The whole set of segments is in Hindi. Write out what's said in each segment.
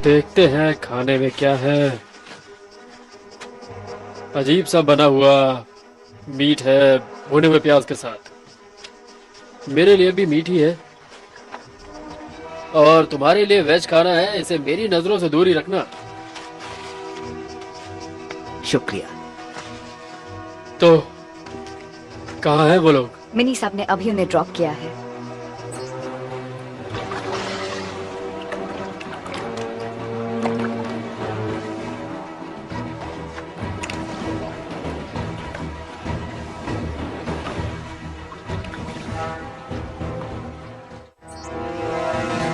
देखते हैं खाने में क्या है। अजीब सा बना हुआ मीट है भुने हुए प्याज के साथ। मेरे लिए भी मीट ही है और तुम्हारे लिए वेज खाना है। इसे मेरी नजरों से दूर ही रखना। शुक्रिया। तो कहाँ हैं वो लोग? मिनी साहब ने अभी उन्हें ड्रॉप किया है।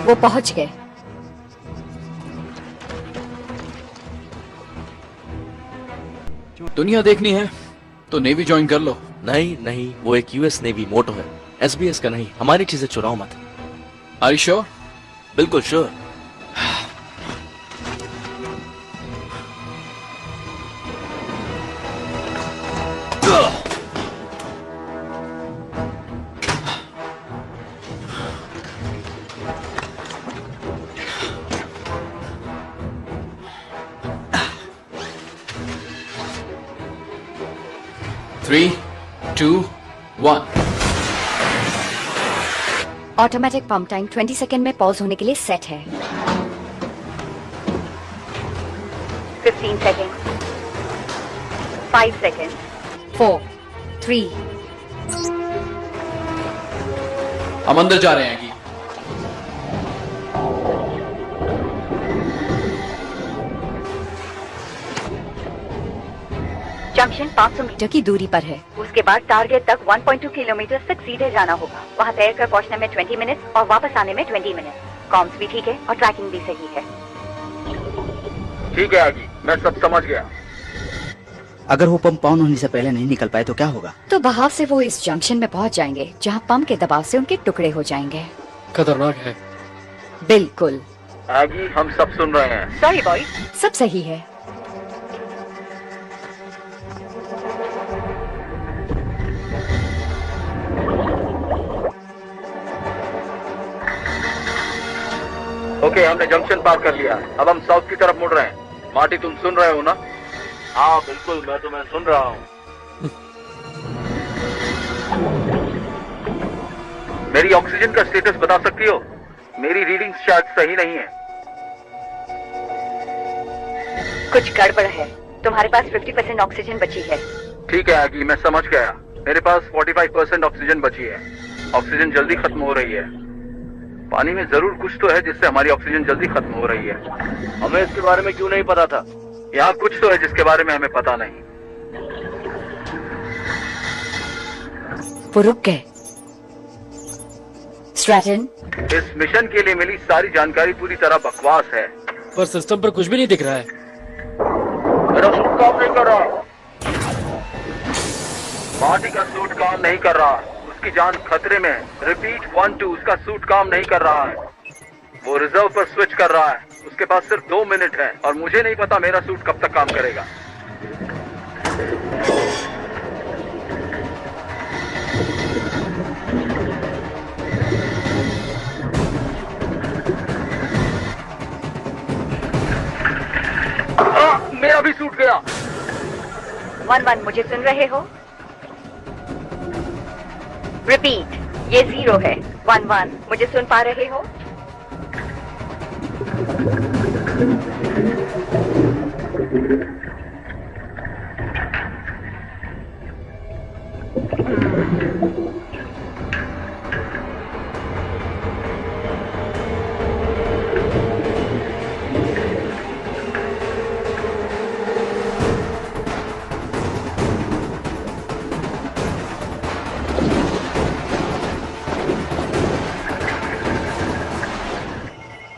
वो पहुंच गए। दुनिया देखनी है तो नेवी ज्वाइन कर लो। नहीं नहीं, वो एक यूएस नेवी मोटो है, एसबीएस का नहीं। हमारी चीजें चुराओ मत। Are you sure? बिल्कुल sure. Three, two, one. Automatic pump time 20 second में पॉज होने के लिए सेट है। 15 सेकेंड, 5 सेकेंड, 4, 3। हम अंदर जा रहे हैं कि जंक्शन 500 मीटर की दूरी पर है। उसके बाद टारगेट तक 1.2 किलोमीटर तक सीधे जाना होगा। वहाँ तैर कर पहुँचने में 20 मिनट और वापस आने में 20 मिनट। कॉम्स भी ठीक है और ट्रैकिंग भी सही है। ठीक है आगी, मैं सब समझ गया। अगर वो पंप ऑन होने से पहले नहीं निकल पाए तो क्या होगा? तो बहाव से वो इस जंक्शन में पहुँच जाएंगे जहाँ पंप के दबाव से उनके टुकड़े हो जाएंगे। खतरनाक है। बिल्कुल। आगी, हम सब सुन रहे हैं। सॉरी बॉय, सब सही है। ओके, हमने जंक्शन पार कर लिया। अब हम साउथ की तरफ मुड़ रहे हैं। मार्टी, तुम सुन रहे हो ना? हाँ बिल्कुल, मैं तुम्हें सुन रहा हूँ। मेरी ऑक्सीजन का स्टेटस बता सकती हो? मेरी रीडिंग शायद सही नहीं है। कुछ गड़बड़ है। तुम्हारे पास 50% ऑक्सीजन बची है। ठीक है आगी, मैं समझ गया। मेरे पास 45% ऑक्सीजन बची है। ऑक्सीजन जल्दी खत्म हो रही है। पानी में जरूर कुछ तो है जिससे हमारी ऑक्सीजन जल्दी खत्म हो रही है। हमें इसके बारे में क्यों नहीं पता था? यहाँ कुछ तो है जिसके बारे में हमें पता नहीं। वो रुक गए। स्ट्रैटन, इस मिशन के लिए मिली सारी जानकारी पूरी तरह बकवास है। पर सिस्टम पर कुछ भी नहीं दिख रहा है। मेरा सूट काम नहीं कर रहा। मार्टी का सूट काम नहीं कर रहा। उसकी जान खतरे में। रिपीट 1, 2, उसका सूट काम नहीं कर रहा है। वो रिजर्व पर स्विच कर रहा है। उसके पास सिर्फ 2 मिनट है और मुझे नहीं पता मेरा सूट कब तक काम करेगा। मेरा भी सूट गया। 1-1, मुझे सुन रहे हो? रिपीट, ये 0 है। 1-1, मुझे सुन पा रहे हो?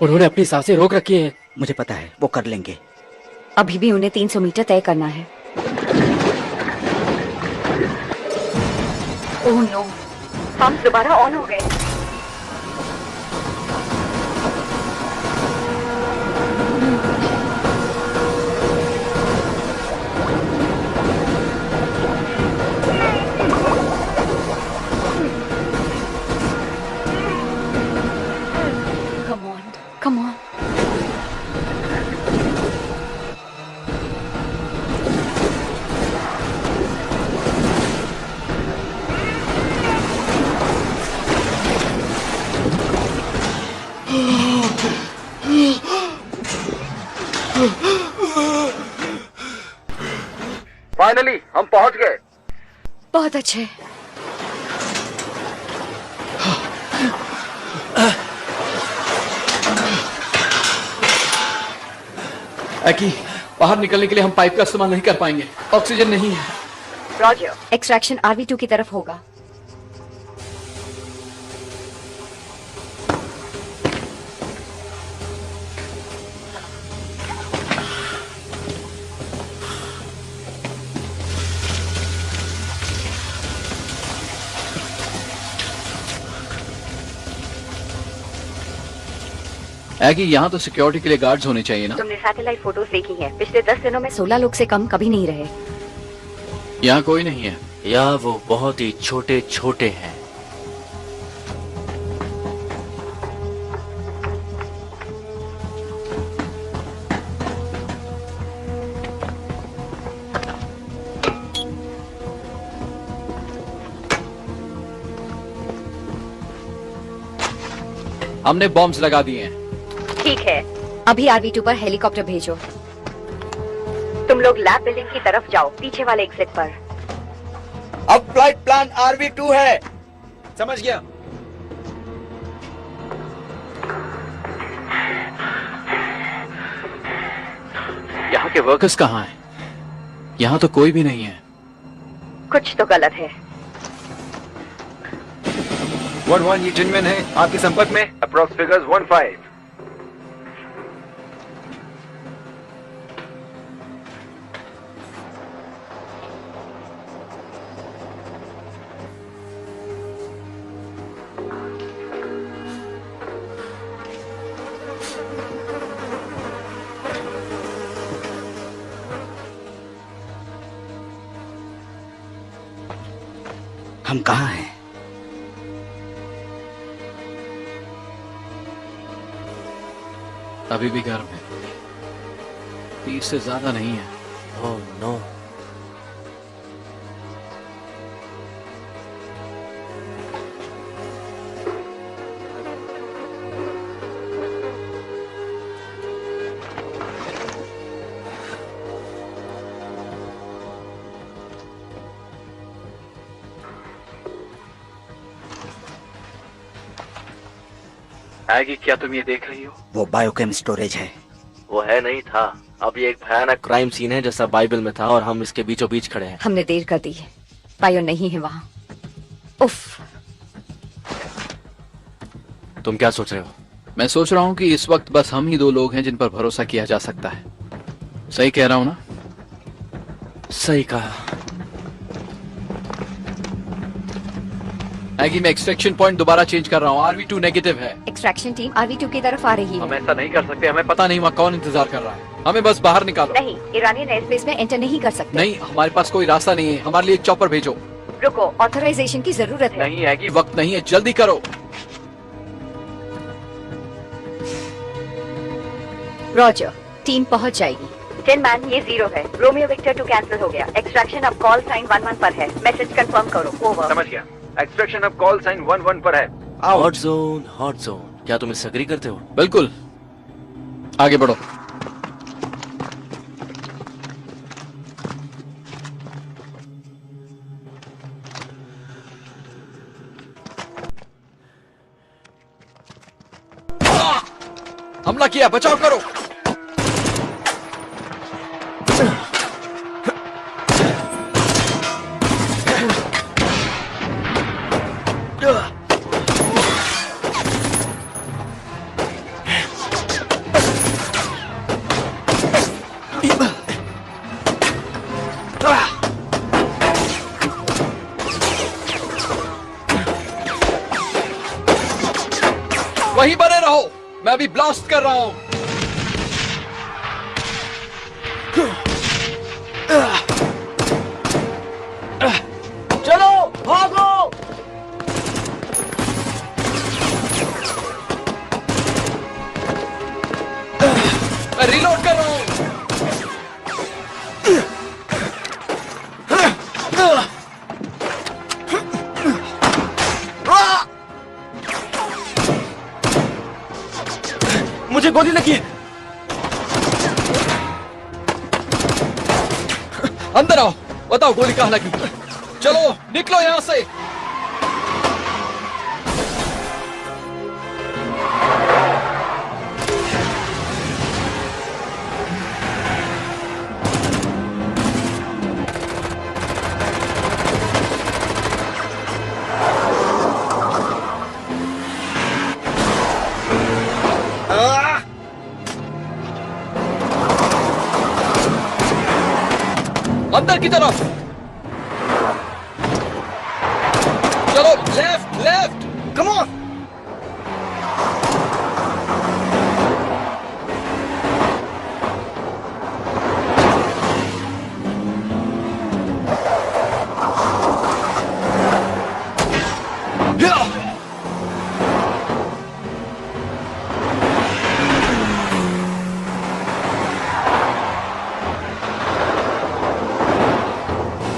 उन्होंने अपनी सांसें रोक रखी हैं। मुझे पता है, वो कर लेंगे। अभी भी उन्हें 300 मीटर तय करना है। ओह नो, पंप दोबारा ऑन हो गए। Come on. समझ गए? बहुत अच्छे। एकी, बाहर निकलने के लिए हम पाइप का इस्तेमाल नहीं कर पाएंगे, ऑक्सीजन नहीं है। रॉजर, एक्सट्रैक्शन RV2 की तरफ होगा। एकी, यहाँ तो सिक्योरिटी के लिए गार्ड्स होने चाहिए ना? तुमने सैटेलाइट फोटोज देखी हैं। पिछले 10 दिनों में 16 लोग से कम कभी नहीं रहे। यहाँ कोई नहीं है। या वो बहुत ही छोटे छोटे हैं। हमने बॉम्ब्स लगा दिए हैं। ठीक है, अभी RV2 पर हेलीकॉप्टर भेजो। तुम लोग लैब बिल्डिंग की तरफ जाओ, पीछे वाले एग्जिट पर। अब फ्लाइट प्लान RV2 है। समझ गया। यहाँ के वर्कर्स कहाँ हैं? यहाँ तो कोई भी नहीं है। कुछ तो गलत है। 1-1 ये जिनमैन है आपके संपर्क में। Approx figures 1-5। हम कहाँ हैं? अभी भी गर्म है। 30 से ज्यादा नहीं है। Oh no. एगी, क्या तुम ये देख रही हो? वो बायोकेम स्टोरेज है। वो है नहीं था। अब ये एक भयानक क्राइम सीन है जैसा बाइबल में था और हम इसके बीचों बीच खड़े हैं। हमने देर कर दी है। बायो नहीं है वहाँ। उफ। तुम क्या सोच रहे हो? मैं सोच रहा हूँ कि इस वक्त बस हम ही 2 लोग हैं जिन पर भरोसा किया जा सकता है। सही कह रहा हूँ ना? सही कहा। एगी, मैं एक्सट्रैक्शन पॉइंट दोबारा चेंज कर रहा हूँ। RV2 नेगेटिव है। एक्सट्रैक्शन टीम RV2 की तरफ आ रही है। हम ऐसा नहीं कर सकते। हमें पता नहीं वहाँ कौन इंतजार कर रहा है। हमें बस बाहर निकालो। नहीं, ईरानियन एयरस्पेस में एंटर नहीं कर सकते। नहीं, हमारे पास कोई रास्ता नहीं है। हमारे लिए एक चॉपर भेजो। रुको, ऑथराइजेशन की जरूरत है। नहीं एगी, वक्त नहीं है, जल्दी करो। रॉजर, टीम पहुंच जाएगी। 10 मैन, ये 0 है। रोमियो विक्टर 2 कैंसिल हो गया। एक्सट्रैक्शन अब कॉल साइन 11 पर है। मैसेज कंफर्म करो। ओवर। समझ गया। एक्सट्रैक्शन अब कॉल साइन 11 पर है। Hot zone, hot zone. क्या तुम इससे एग्री करते हो? बिल्कुल, आगे बढ़ो। हमला किया, बचाव करो। वहीं बने रहो, मैं अभी ब्लास्ट कर रहा हूं। चलो भागो। मैं रिलोड कर रहा हूं। मुझे गोली लगी है। अंदर आओ बताओ गोली कहाँ लगी? चलो निकलो यहाँ से। अंदर की तरफ चलो, लेफ्ट लेफ्ट, कम ऑन।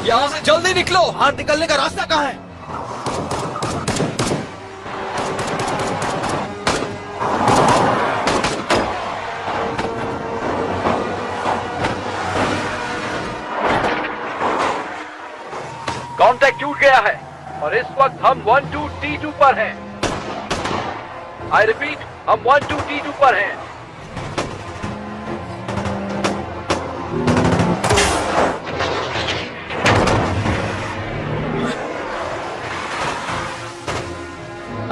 यहां से जल्दी निकलो। बाहर निकलने का रास्ता कहाँ है? कांटेक्ट टूट गया है और इस वक्त हम 12T2 पर हैं। आई रिपीट, हम 12T2 पर हैं।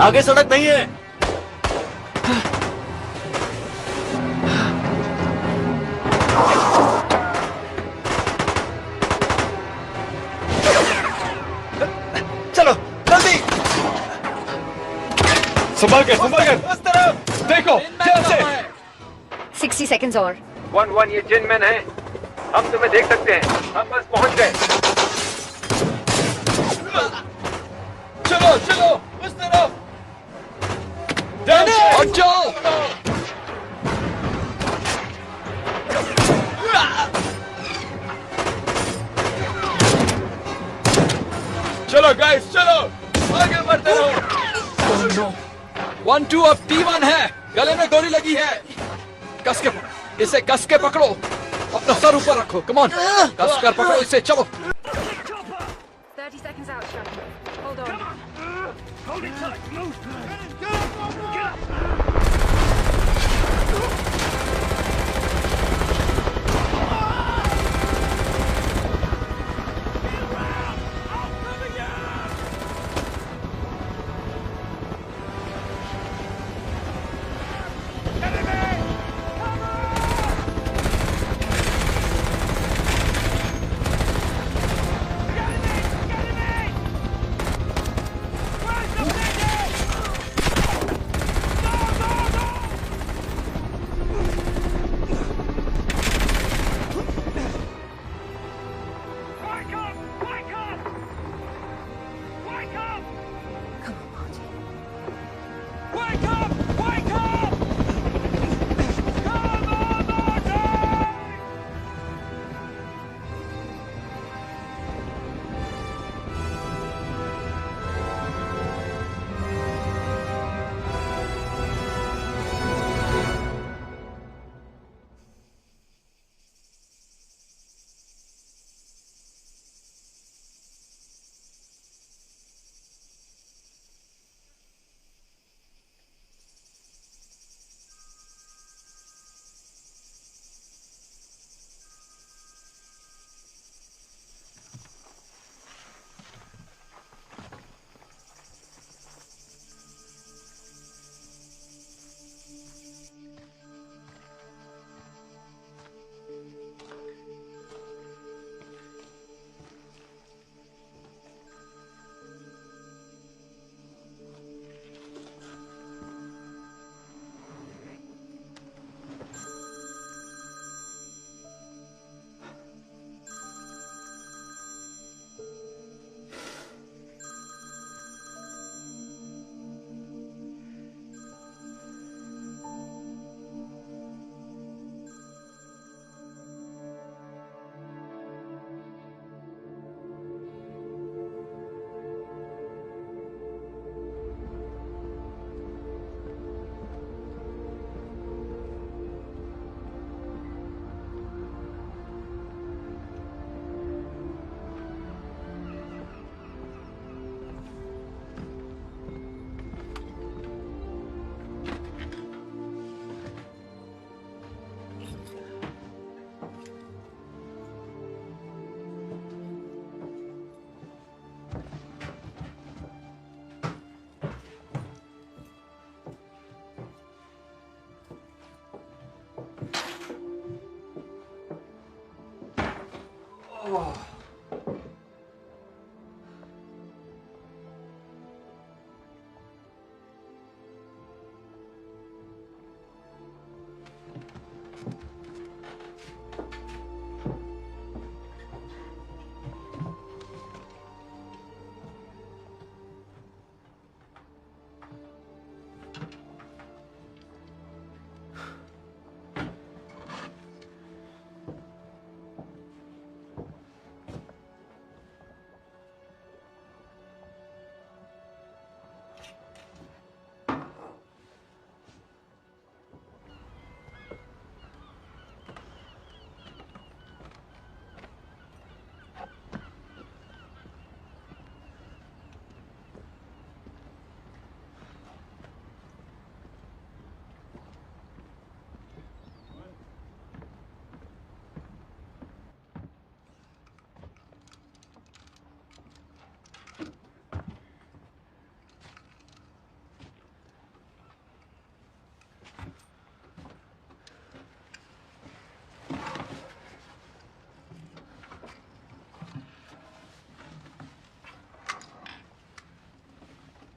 आगे सड़क नहीं है। चलो जल्दी, संभल कर उस तरफ देखो, ध्यान से। 60 seconds और 1-1 ये जिनमैन है, हम तुम्हें देख सकते हैं, हम बस पहुंच गए। चलो चलो उस तरफ, ध्यान से। और जाओ। चलो गाइस, चलो आगे बढ़ते रहो। 1-2 अब T1 है, गले में गोली लगी है। कस के इसे कस के पकड़ो, अपना सर ऊपर रखो। कम ऑन, कस कर पकड़ो इसे। चलो 30 seconds out, Shotgun. Hold on.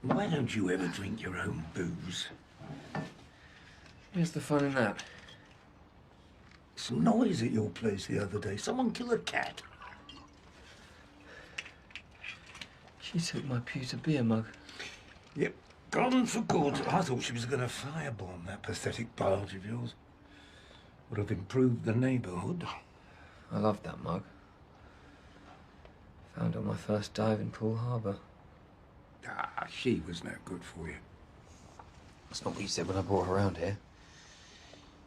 Why don't you ever drink your own booze? Where's the fun in that? Some noise at your place the other day. Someone kill a cat. She took my pewter beer mug. Yep, gone for good. I thought she was going to firebomb that pathetic barge of yours. Would have improved the neighbourhood. I love that mug. Found it on my first dive in Poole Harbour. Ah, she was no good for you. That's not what you said when I brought her around here.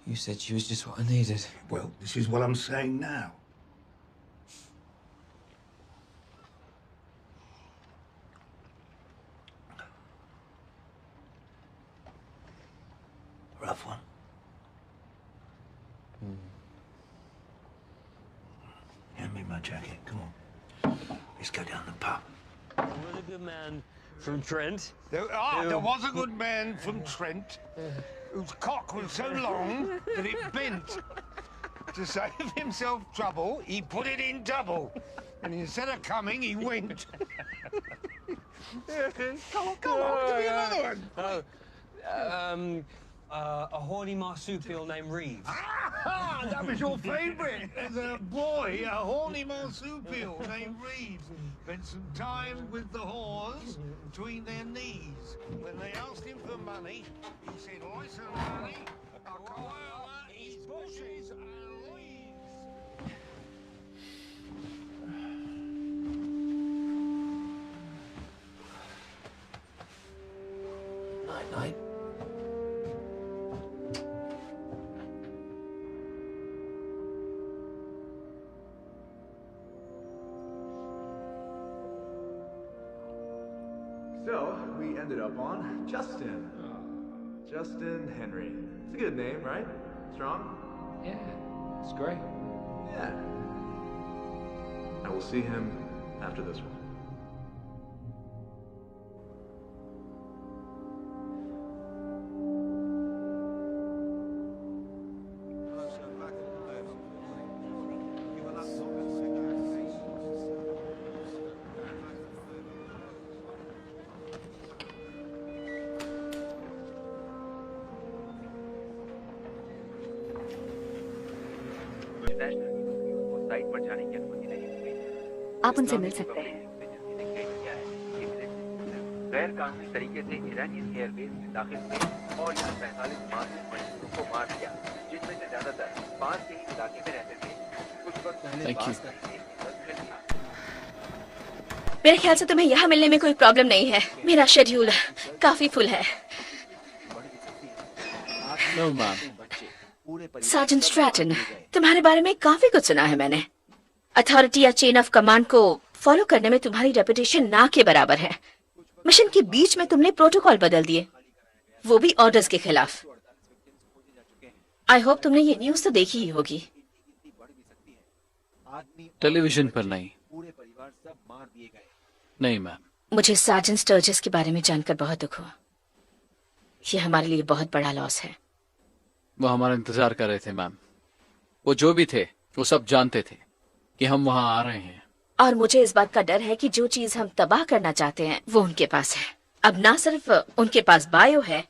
You said she was just what I needed. Well, this is what I'm saying now. Rough one. Hand me my jacket. Come on. Let's go down the pub. There was a good man from Trent. There was a good man from Trent whose cock was so long that it bent. To save himself trouble, he put it in double. And instead of coming, he went. Come on, give me another one. A horny marsupial named Reeves. Ah, that was your favourite. As a boy, a horny marsupial named Reeves spent some time with the whores between their knees. When they asked him for money, he said, "Listen, honey, a koala eats bushes and leaves." Night, night. So, we ended up on Justin. Justin Henry. It's a good name, right? Strong? Yeah, it's great. Yeah. I will see him after this one. आप उनसे मिल सकते हैं। गैर कानूनी तरीके से ईरानियन एयरवेज में दाखिल हुए और यहाँ 45 मासूम मजदूरों को मार दिया, जिसमें से ज्यादातर पास के ही इलाके में रहते थे। कुछ वक्त पहले पास का मेरे ख्याल से तुम्हें यहाँ मिलने में कोई प्रॉब्लम नहीं है। मेरा शेड्यूल काफी फुल है। No, ma'am. सार्जेंट स्ट्रैटन, तुम्हारे बारे में काफी कुछ सुना है मैंने। अथॉरिटी या चेन ऑफ कमांड को फॉलो करने में तुम्हारी रेपुटेशन ना के बराबर है। मिशन के बीच में तुमने प्रोटोकॉल बदल दिए, वो भी ऑर्डर्स के खिलाफ। आई होप तुमने ये न्यूज तो देखी ही होगी। टेलीविजन पर नहीं। नहीं मैम। मुझे सार्जेंट स्टर्जिस के बारे में जानकर बहुत दुख हुआ। ये हमारे लिए बहुत बड़ा लॉस है। वो हमारा इंतजार कर रहे थे मैम। वो जो भी थे वो सब जानते थे कि हम वहाँ आ रहे हैं। और मुझे इस बात का डर है कि जो चीज हम तबाह करना चाहते हैं वो उनके पास है। अब ना सिर्फ उनके पास बायो है,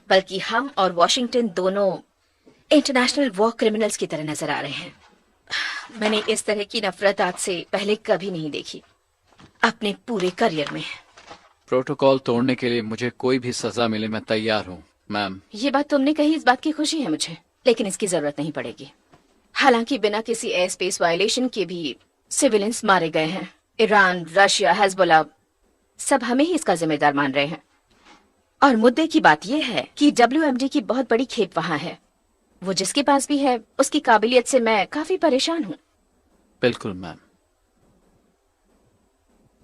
बल्कि हम और वॉशिंगटन दोनों इंटरनेशनल वॉर क्रिमिनल्स की तरह नजर आ रहे हैं। मैंने इस तरह की नफरत आज से पहले कभी नहीं देखी अपने पूरे करियर में। प्रोटोकॉल तोड़ने के लिए मुझे कोई भी सजा मिले मैं तैयार हूँ मैम। ये बात तुमने कही, इस बात की खुशी है मुझे, लेकिन इसकी जरूरत नहीं पड़ेगी। हालांकि बिना किसी एयर स्पेस वायलेशन के भी सिविलियंस मारे गए हैं। ईरान, रशिया, हिजबुल्लाह सब हमें ही इसका जिम्मेदार मान रहे हैं। और मुद्दे की बात यह है कि WMD की बहुत बड़ी खेप वहाँ है। वो जिसके पास भी है उसकी काबिलियत से मैं काफी परेशान हूँ। बिल्कुल मैम,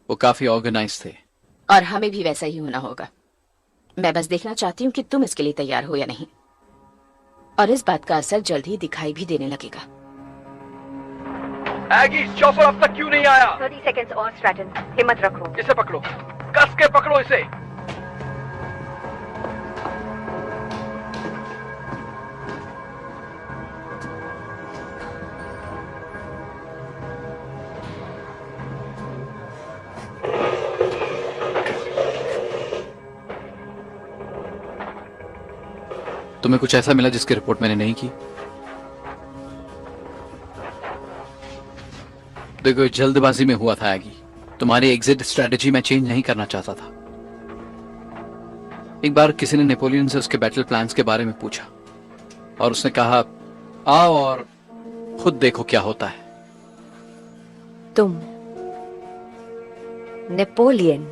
वो काफी ऑर्गेनाइज थे। और हमें भी वैसा ही होना होगा। मैं बस देखना चाहती हूँ कि तुम इसके लिए तैयार हो या नहीं, और इस बात का असर जल्द ही दिखाई भी देने लगेगा। एगी, चॉपर अब तक क्यों नहीं आया? 30 सेकंड्स और स्ट्रैटन, हिम्मत रखो। इसे पकड़ो, कस के पकड़ो इसे। तुम्हें कुछ ऐसा मिला जिसकी रिपोर्ट मैंने नहीं की? देखो, जल्दबाजी में हुआ था एगी। तुम्हारी एग्जिट स्ट्रेटेजी मैं चेंज नहीं करना चाहता था। एक बार किसी ने नेपोलियन से उसके बैटल प्लान्स के बारे में पूछा और उसने कहा, आओ और खुद देखो क्या होता है। तुम नेपोलियन?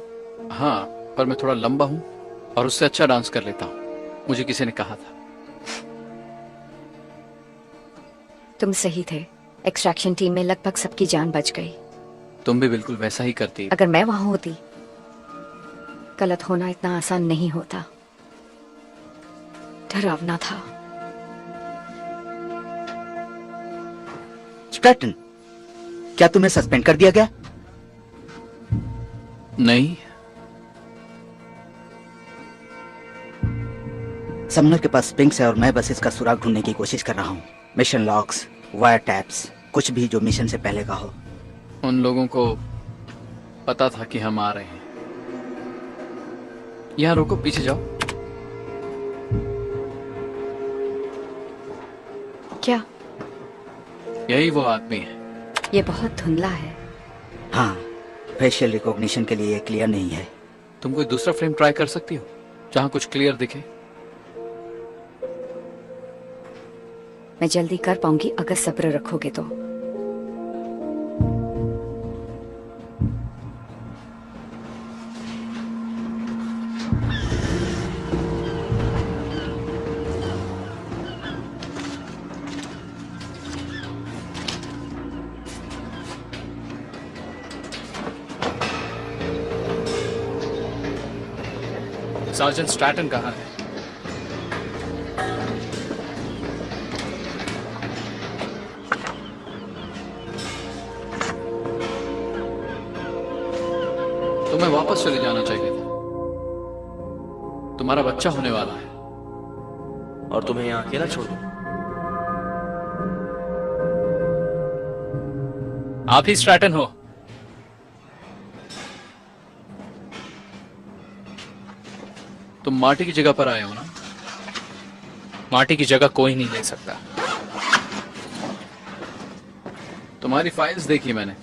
हाँ, पर मैं थोड़ा लंबा हूं और उससे अच्छा डांस कर लेता हूं, मुझे किसी ने कहा था। तुम सही थे। एक्सट्रैक्शन टीम में लगभग सबकी जान बच गई। तुम भी बिल्कुल वैसा ही करती। अगर मैं वहां होती, गलत होना इतना आसान नहीं होता। डरावना था। स्ट्रैटन, क्या तुम्हें सस्पेंड कर दिया गया? नहीं। समनर के पास स्पिंक्स है और मैं बस इसका सुराग ढूंढने की कोशिश कर रहा हूँ। मिशन लॉग्स, वायर टैप्स, कुछ भी जो मिशन से पहले का हो। उन लोगों को पता था कि हम आ रहे हैं। यहां रुको, पीछे जाओ। क्या? यही वो आदमी है। ये बहुत धुंधला है। हाँ, फेशियल रिकॉग्निशन के लिए क्लियर नहीं है। तुम कोई दूसरा फ्रेम ट्राई कर सकती हो जहां कुछ क्लियर दिखे? मैं जल्दी कर पाऊंगी अगर सब्र रखोगे तो। सार्जेंट स्ट्रैटन कहाँ है? तुम्हें वापस चले जाना चाहिए था। तुम्हारा बच्चा होने वाला है। और तुम्हें यहाँ अकेला छोड़ दूं? आप ही स्ट्रैटन हो? तुम मार्टी की जगह पर आए हो ना? मार्टी की जगह कोई नहीं ले सकता। तुम्हारी फाइल्स देखी मैंने,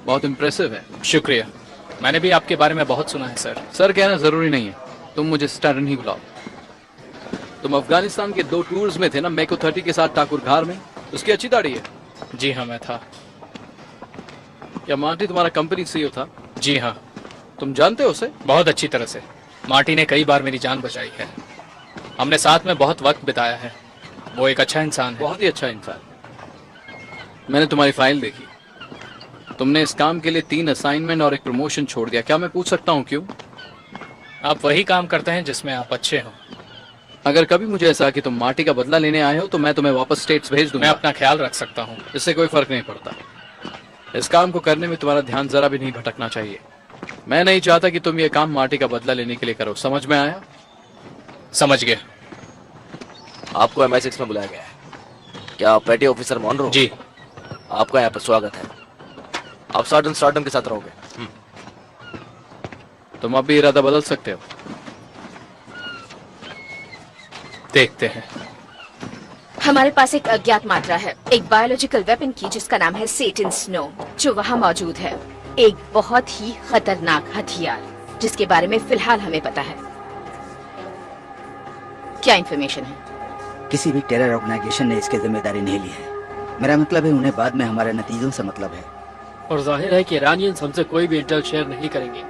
बहुत इंप्रेसिव है। शुक्रिया, मैंने भी आपके बारे में बहुत सुना है सर। सर कहना जरूरी नहीं है, तुम मुझे स्टैटन ही बुलाओ। तुम अफगानिस्तान के 2 टूर्स में थे ना, मेको 30 के साथ ठाकुर घार में। उसकी अच्छी दाढ़ी है। जी हाँ, मैं था। क्या मार्टी तुम्हारा कंपनी सीईओ था? जी हाँ। तुम जानते हो उसे? बहुत अच्छी तरह से। मार्टी ने कई बार मेरी जान बचाई है। हमने साथ में बहुत वक्त बिताया है। वो एक अच्छा इंसान है। बहुत ही अच्छा इंसान। मैंने तुम्हारी फाइल देखी। तुमने इस काम के लिए 3 असाइनमेंट और एक प्रमोशन छोड़ दिया। क्या मैं पूछ सकता हूँ क्यों? आप वही काम करते हैं जिसमें आप अच्छे हो। अगर कभी मुझे ऐसा कि तुम मार्टी का बदला लेने आए हो तो मैं तुम्हें वापस स्टेट्स भेज दूंगा। मैं अपना ख्याल रख सकता हूँ। इससे कोई फर्क नहीं पड़ता। इस काम को करने में तुम्हारा ध्यान जरा भी नहीं भटकना चाहिए। मैं नहीं चाहता कि तुम ये काम मार्टी का बदला लेने के लिए करो। समझ में आया? समझ गया। आपको MI6 में बुलाया गया है। क्या आप पेटी ऑफिसर मॉनरो? जी। आपका यहाँ पर स्वागत है। आप सार्जेंट स्ट्रैटन के साथ रहोगे। तुम अब भी इरादा बदल सकते हो। देखते हैं। हमारे पास एक अज्ञात मात्रा है, एक बायोलॉजिकल वेपन की जिसका नाम है सेटन स्नो, जो वहाँ मौजूद है। एक बहुत ही खतरनाक हथियार जिसके बारे में फिलहाल हमें पता है। क्या इंफॉर्मेशन है? किसी भी टेरर ऑर्गेनाइजेशन ने इसकी जिम्मेदारी नहीं ली है। मेरा मतलब है उन्हें बाद में हमारे नतीजों से मतलब है। और जाहिर है कि ईरानियंस हमसे कोई भी इंटेल शेयर नहीं करेंगे।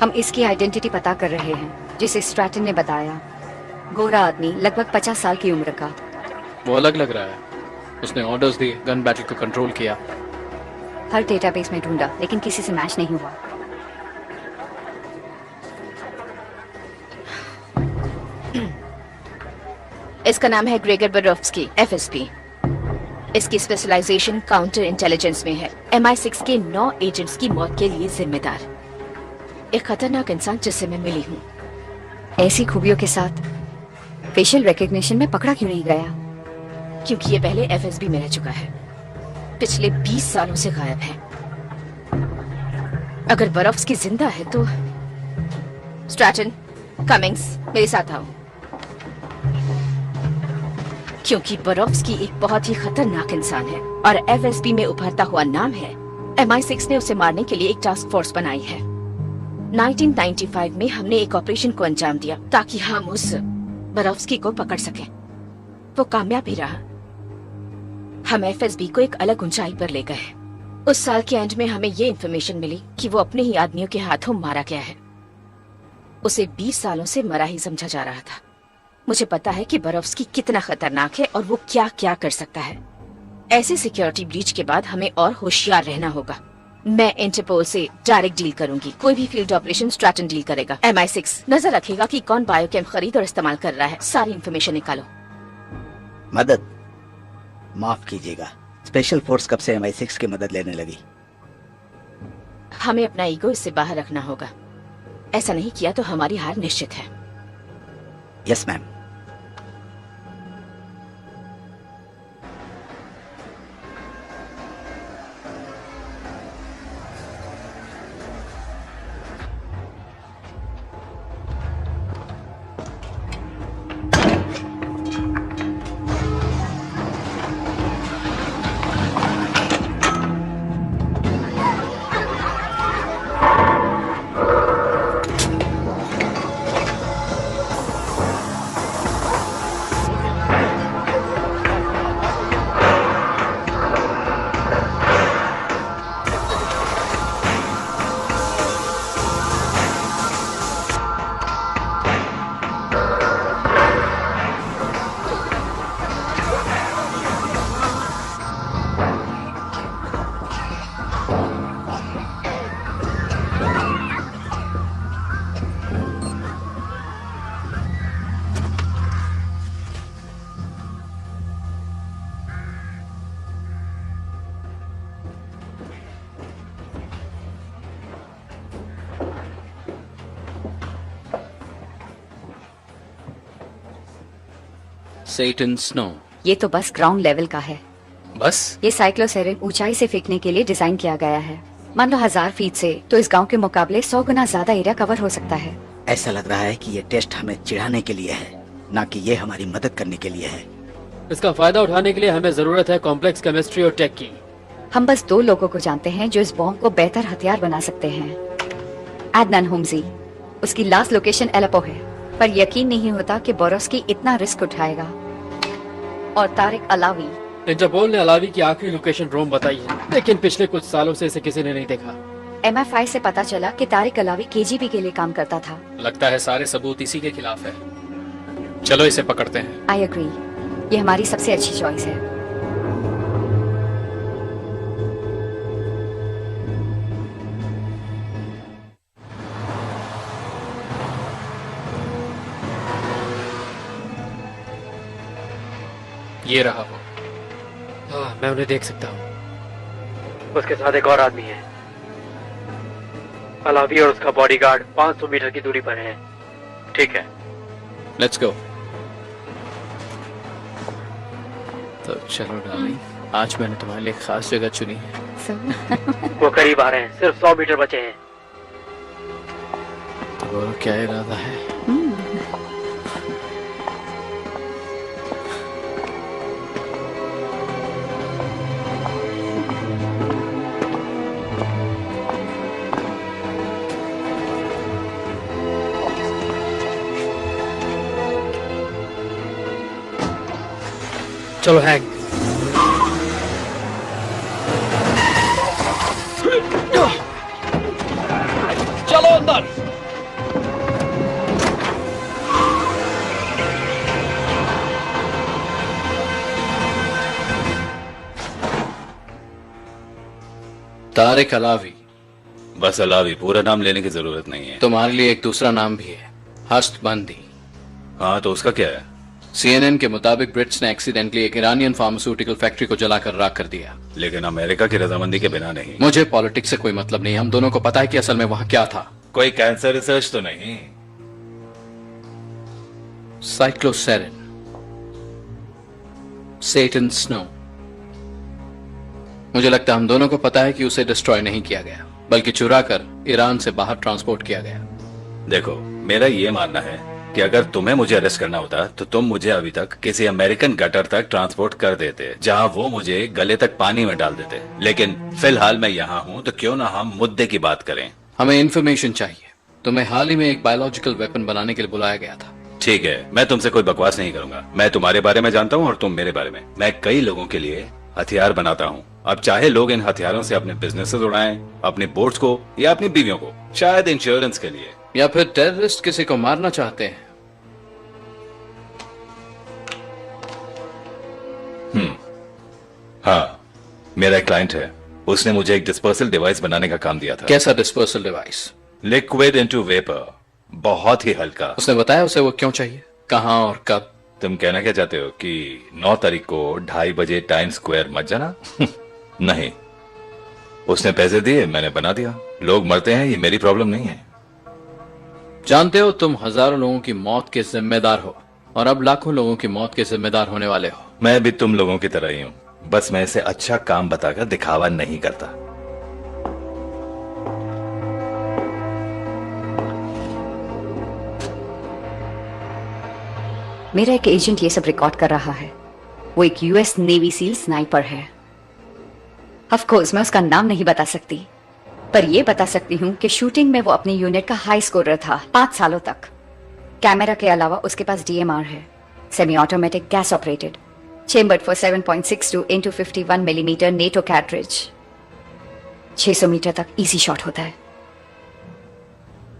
हम इसकी आइडेंटिटी पता कर रहे हैं, जिसे स्ट्रैटन ने बताया। गोरा आदमी, लगभग 50 साल की उम्र का। वो अलग लग रहा है। उसने ऑर्डर्स दिए, गन बैटल को कंट्रोल किया। हर डेटाबेस में ढूंढा लेकिन किसी से मैच नहीं हुआ। इसका नाम है ग्रेगर बरोफ्स्की, FSP। इसकी स्पेशलाइजेशन काउंटर इंटेलिजेंस में है। MI6 के 9 एजेंट्स की मौत के लिए जिम्मेदार एक खतरनाक इंसान जिससे मैं मिली हूँ। ऐसी खूबियों के साथ फेशियल रिकॉग्निशन में पकड़ा क्यों नहीं गया? क्योंकि ये पहले FSB में रह चुका है। पिछले 20 सालों से गायब है। अगर बरोफ्स्की जिंदा है तो स्ट्रैटन, कमिंग्स, मेरे साथ आओ। क्योंकि बरोफ्स्की एक बहुत ही खतरनाक इंसान है और FSB में उभरता हुआ नाम है। MI6 ने उसे मारने के लिए एक टास्क फोर्स बनाई है। 1995 में हमने एक ऑपरेशन को अंजाम दिया ताकि हम उस बरोफ्स्की को पकड़ सकें। वो कामयाब भी रहा। हम FSB को एक अलग ऊंचाई पर ले गए। उस साल के एंड में हमें ये इन्फॉर्मेशन मिली कि वो अपने ही आदमियों के हाथों मारा गया है। उसे 20 सालों से मरा ही समझा जा रहा था। मुझे पता है कि बरोफ्स्की कितना खतरनाक है और वो क्या क्या कर सकता है। ऐसे सिक्योरिटी ब्रीच के बाद हमें और होशियार रहना होगा। मैं इंटरपोल से डायरेक्ट डील करूंगी। कोई भी फील्ड ऑपरेशन स्ट्रैटन डील करेगा। MI6 नजर रखेगा कि कौन बायोकेम खरीद और इस्तेमाल कर रहा है। सारी इन्फॉर्मेशन निकालो। मदद माफ कीजिएगा, स्पेशल फोर्स कब से MI6 की मदद लेने लगी? हमें अपना ईगो इससे बाहर रखना होगा। ऐसा नहीं किया तो हमारी हार निश्चित है। Yes ma'am. सेटन स्नो। ये तो बस ग्राउंड लेवल का है। बस ये साइक्लोसेरिन ऊंचाई से फेंकने के लिए डिजाइन किया गया है। मान लो 1000 फीट से, तो इस गांव के मुकाबले 100 गुना ज्यादा एरिया कवर हो सकता है। ऐसा लग रहा है कि ये टेस्ट हमें चिढ़ाने के लिए है, ना कि ये हमारी मदद करने के लिए है। इसका फायदा उठाने के लिए हमें जरूरत है कॉम्प्लेक्स केमिस्ट्री और टेक की। हम बस 2 लोगों को जानते हैं जो इस बॉम्ब को बेहतर हथियार बना सकते हैं। अदनान होम्जी, उसकी लास्ट लोकेशन एलेपो है, पर यकीन नहीं होता कि बोरोफ्स्की इतना रिस्क उठाएगा। और तारिक अलावी। इंटरपोल ने अलावी की आखिरी लोकेशन रोम बताई है, लेकिन पिछले कुछ सालों से इसे किसी ने नहीं देखा। MI5 से पता चला कि तारिक अलावी KGB के लिए काम करता था। लगता है सारे सबूत इसी के खिलाफ है। चलो इसे पकड़ते हैं। आई एग्री, ये हमारी सबसे अच्छी चॉइस है। ये रहा वो। हाँ, मैं उन्हें देख सकता हूँ। उसके साथ एक और आदमी है। अलावी और उसका बॉडीगार्ड 500 मीटर की दूरी पर है। ठीक है, लेट्स गो। तो चलो डार्लिंग, आज मैंने तुम्हारे लिए खास जगह चुनी है। वो करीब आ रहे हैं, सिर्फ 100 मीटर बचे हैं। तो वो क्या इरादा है? चलो हैंक। चलो अंदर। तारिक अलावी। बस अलावी, पूरा नाम लेने की जरूरत नहीं है। तुम्हारे लिए एक दूसरा नाम भी है, हस्तबंदी। हाँ, तो उसका क्या है? CNN के मुताबिक ब्रिट्स ने एक्सीडेंटली एक ईरानियन फार्मास्यूटिकल फैक्ट्री को जलाकर राख कर दिया। लेकिन अमेरिका की रजामंदी के बिना नहीं। मुझे पॉलिटिक्स से कोई मतलब नहीं, हम दोनों को पता है कि असल में वहां क्या था। कोई कैंसर रिसर्च तो नहीं? साइक्लोसेरिन, सेटन स्नो। मुझे लगता है हम दोनों को पता है कि उसे डिस्ट्रॉय नहीं किया गया, बल्कि चुरा कर ईरान से बाहर ट्रांसपोर्ट किया गया। देखो, मेरा ये मानना है कि अगर तुम्हें मुझे अरेस्ट करना होता तो तुम मुझे अभी तक किसी अमेरिकन गटर तक ट्रांसपोर्ट कर देते, जहां वो मुझे गले तक पानी में डाल देते। लेकिन फिलहाल मैं यहाँ हूँ, तो क्यों ना हम मुद्दे की बात करें। हमें इन्फॉर्मेशन चाहिए। तुम्हें हाल ही में एक बायोलॉजिकल वेपन बनाने के लिए बुलाया गया था। ठीक है, मैं तुमसे कोई बकवास नहीं करूंगा। मैं तुम्हारे बारे में जानता हूँ और तुम मेरे बारे में। मैं कई लोगों के लिए हथियार बनाता हूँ। अब चाहे लोग इन हथियारों से अपने बिजनेस उड़ाएं, अपने बोट्स को या अपनी बीवियों को, शायद इंश्योरेंस के लिए, या फिर टेररिस्ट किसी को मारना चाहते हैं। हाँ, मेरा एक क्लाइंट है, उसने मुझे एक डिस्पर्सल डिवाइस बनाने का काम दिया था। कैसा dispersal device? Liquid into vapour, बहुत ही हल्का। उसने बताया उसे वो क्यों चाहिए, कहाँ और कब? तुम कहना क्या चाहते हो कि 9 तारीख को 2:30 बजे टाइम स्क्वायर मत जाना? नहीं, उसने पैसे दिए, मैंने बना दिया। लोग मरते हैं, ये मेरी प्रॉब्लम नहीं है। जानते हो, तुम हजारों लोगों की मौत के जिम्मेदार हो और अब लाखों लोगों की मौत के जिम्मेदार होने वाले हो। मैं भी तुम लोगों की तरह ही हूँ, बस मैं इसे अच्छा काम बताकर दिखावा नहीं करता। मेरा एक एजेंट ये सब रिकॉर्ड कर रहा है। वो एक यूएस नेवी सील स्नाइपर है। ऑफ कोर्स मैं उसका नाम नहीं बता सकती, पर ये बता सकती हूँ कि शूटिंग में वो अपनी यूनिट का हाई स्कोरर था 5 सालों तक। कैमरा के अलावा उसके पास DMR है, semi automatic gas operated, chambered for 7.62 into 51 millimetre NATO cartridge. 600 metre तक इजी शॉट होता है।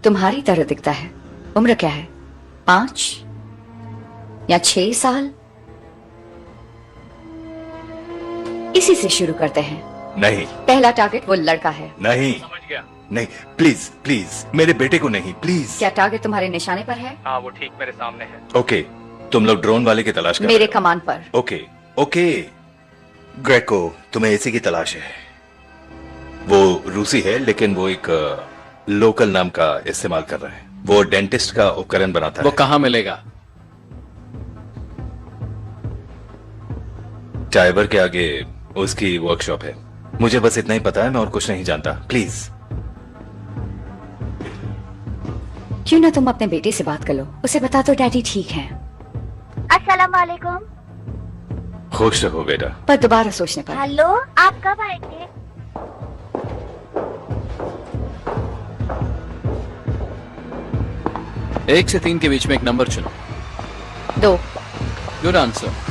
तुम्हारी तरह दिखता है। उम्र क्या है, 5 या 6 साल? इसी से शुरू करते हैं। नहीं, पहला टारगेट वो लड़का है। नहीं, समझ गया। नहीं, प्लीज प्लीज मेरे बेटे को नहीं, प्लीज। क्या टारगेट तुम्हारे निशाने पर है? हाँ, वो ठीक मेरे सामने है। ओके, तुम लोग ड्रोन वाले की तलाश कर मेरे रहे हो। कमान पर। ओके ओके, ग्रेको, तुम्हें इसी की तलाश है। वो रूसी है, लेकिन वो एक लोकल नाम का इस्तेमाल कर रहा है। वो डेंटिस्ट का उपकरण बनाता है। वो कहाँ मिलेगा? टाइबर के आगे उसकी वर्कशॉप है। मुझे बस इतना ही पता है, मैं और कुछ नहीं जानता। प्लीज। क्यों ना तुम अपने बेटे से बात कर लो, उसे बता दो डैडी ठीक हैं। अस्सलाम वालेकुम। खुश रहो बेटा। पर दोबारा सोचने पर। हेलो, आप कब आएंगे? एक से 3 के बीच में एक नंबर चुनो। 2। Good answer.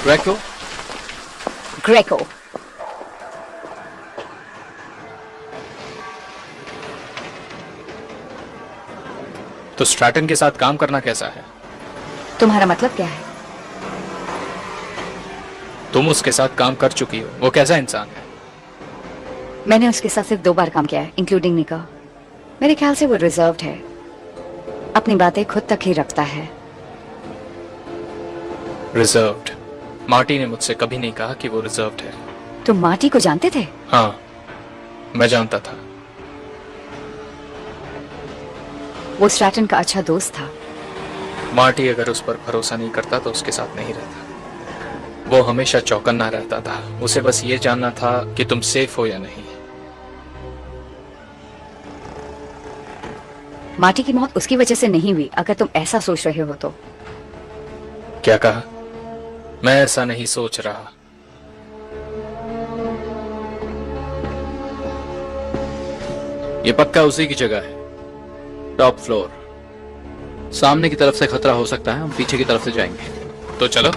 ग्रेको। ग्रेको। तो स्ट्रैटन के साथ काम करना कैसा है? तुम्हारा मतलब क्या है? तुम उसके साथ काम कर चुकी हो, वो कैसा इंसान है? मैंने उसके साथ सिर्फ 2 बार काम किया है, इंक्लूडिंग निका। मेरे ख्याल से वो रिजर्व्ड है, अपनी बातें खुद तक ही रखता है। रिजर्व्ड? मार्टी ने मुझसे कभी नहीं कहा कि वो रिजर्व्ड है। तुम मार्टी को जानते थे? हाँ, मैं जानता था। वो स्ट्रैटन का अच्छा दोस्त था। मार्टी अगर उस पर भरोसा नहीं करता तो उसके साथ नहीं रहता। वो हमेशा चौकन्ना रहता था। उसे बस ये जानना था कि तुम सेफ हो या नहीं। मार्टी की मौत उसकी वजह से नहीं हुई, अगर तुम ऐसा सोच रहे हो तो। क्या कहा? मैं ऐसा नहीं सोच रहा। ये पक्का उसी की जगह है, टॉप फ्लोर। सामने की तरफ से खतरा हो सकता है, हम पीछे की तरफ से जाएंगे। तो चलो।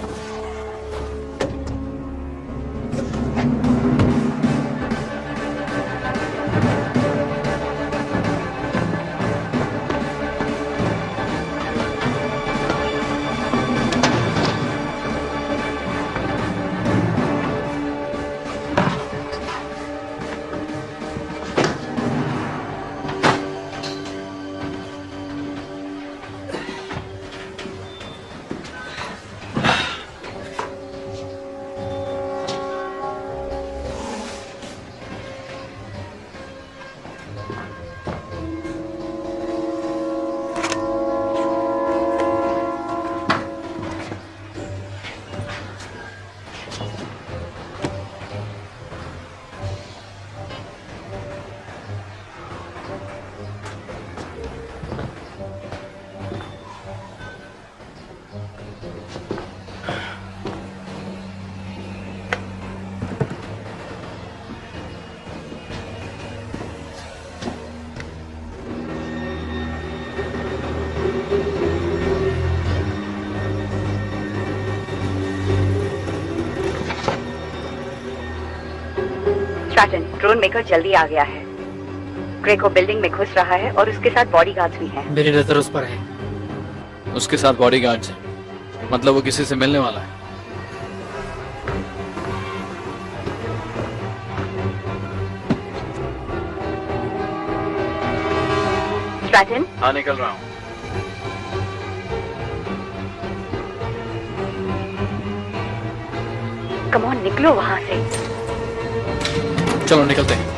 स्ट्रैटन, ड्रोन मेकर जल्दी आ गया है। ग्रेको बिल्डिंग में घुस रहा है और उसके साथ बॉडीगार्ड्स भी हैं। मेरी नजर उस पर है। उसके साथ बॉडीगार्ड्स हैं, मतलब वो किसी से मिलने वाला है। स्ट्रैटन? हाँ, निकल रहा हूँ। कम ऑन, निकलो वहां से। चलो निकलते हैं।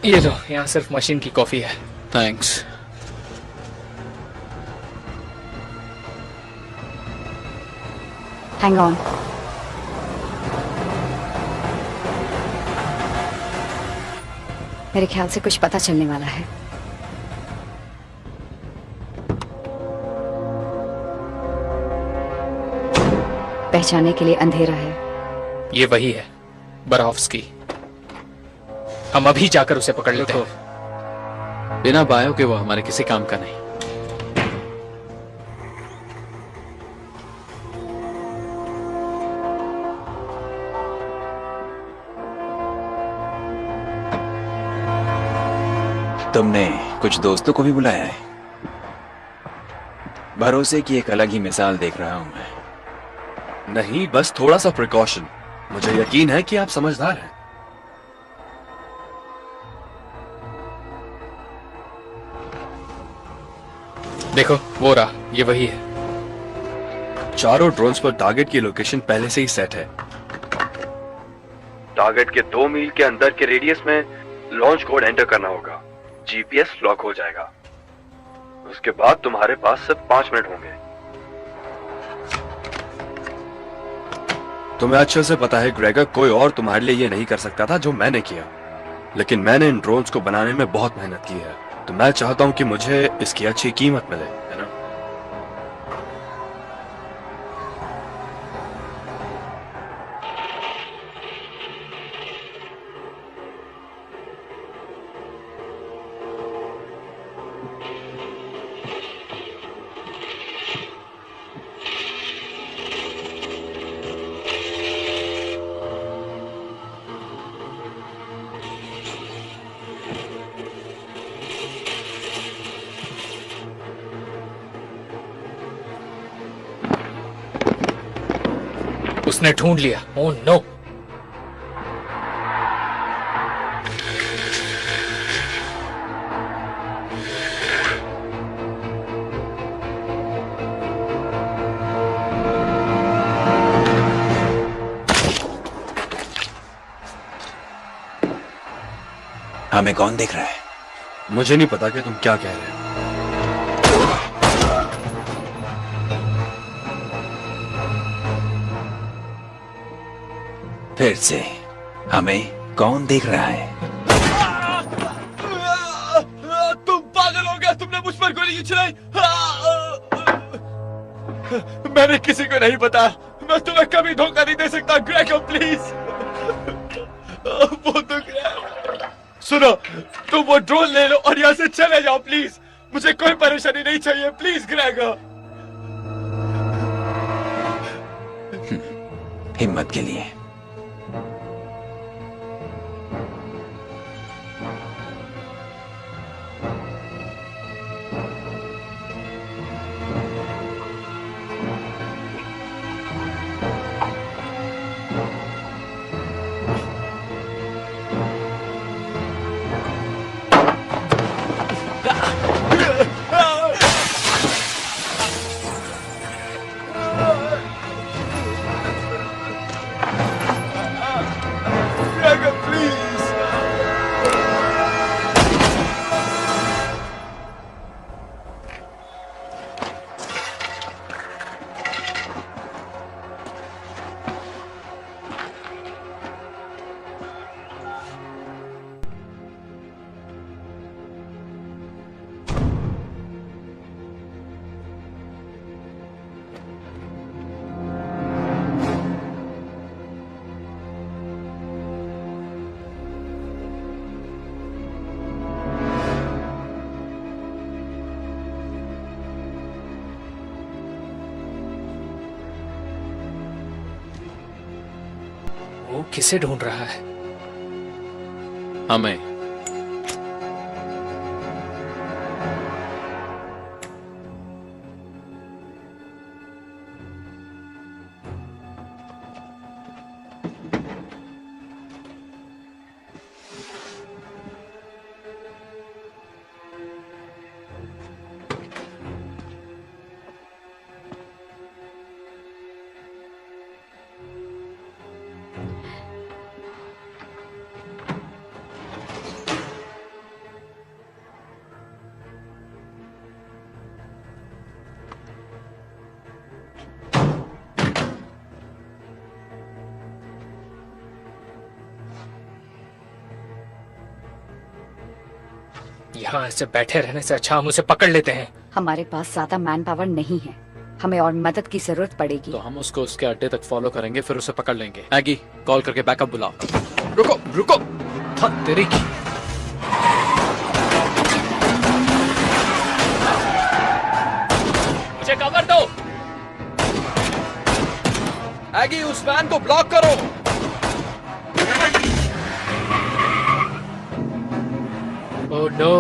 ये लो, यहाँ सिर्फ मशीन की कॉफी है। थैंक्स। Hang on. मेरे ख्याल से कुछ पता चलने वाला है। पहचानने के लिए अंधेरा है। ये वही है, बरावस्की। हम अभी जाकर उसे पकड़ लेते हैं। बिना बायो के वो हमारे किसी काम का नहीं। तुमने कुछ दोस्तों को भी बुलाया है? भरोसे की एक अलग ही मिसाल देख रहा हूं मैं। नहीं, बस थोड़ा सा प्रिकॉशन। मुझे यकीन है कि आप समझदार हैं। देखो, वो रहा, ये वही है। चारों ड्रोन्स पर टारगेट की लोकेशन पहले से ही सेट है। टारगेट के 2 मील के अंदर के रेडियस में लॉन्च कोड एंटर करना होगा। जीपीएस लॉक हो जाएगा। उसके बाद तुम्हारे पास सिर्फ 5 मिनट होंगे। तुम्हें अच्छे से पता है ग्रेगर, कोई और तुम्हारे लिए ये नहीं कर सकता था जो मैंने किया। लेकिन मैंने इन ड्रोन्स को बनाने में बहुत मेहनत की है, तो मैं चाहता हूं कि मुझे इसकी अच्छी कीमत मिले, है ना? उसने ढूंढ लिया। Oh no. हमें कौन देख रहा है? मुझे नहीं पता कि तुम क्या कह रहे हो। फिर से हमें कौन देख रहा है? तुम पागल हो गया, तुमने मुझ पर गोली क्यों चलाई? मैंने किसी को नहीं बताया। मैं तुम्हें कभी धोखा नहीं दे सकता। ग्रेगो प्लीज, वो तो सुनो, तुम वो ड्रोन ले लो और यहाँ से चले जाओ प्लीज। मुझे कोई परेशानी नहीं चाहिए, प्लीज ग्रेगो। हिम्मत के लिए। वो किसे ढूंढ रहा है? हमें। यहाँ ऐसे बैठे रहने से अच्छा हम उसे पकड़ लेते हैं। हमारे पास ज्यादा मैन पावर नहीं है, हमें और मदद की जरूरत पड़ेगी। तो हम उसको उसके अड्डे तक फॉलो करेंगे, फिर उसे पकड़ लेंगे। मैगी, कॉल करके बैकअप बुलाओ। रुको रुको, तेरी की। मुझे कवर दो। एगी, उस वैन को ब्लॉक करो। Oh no.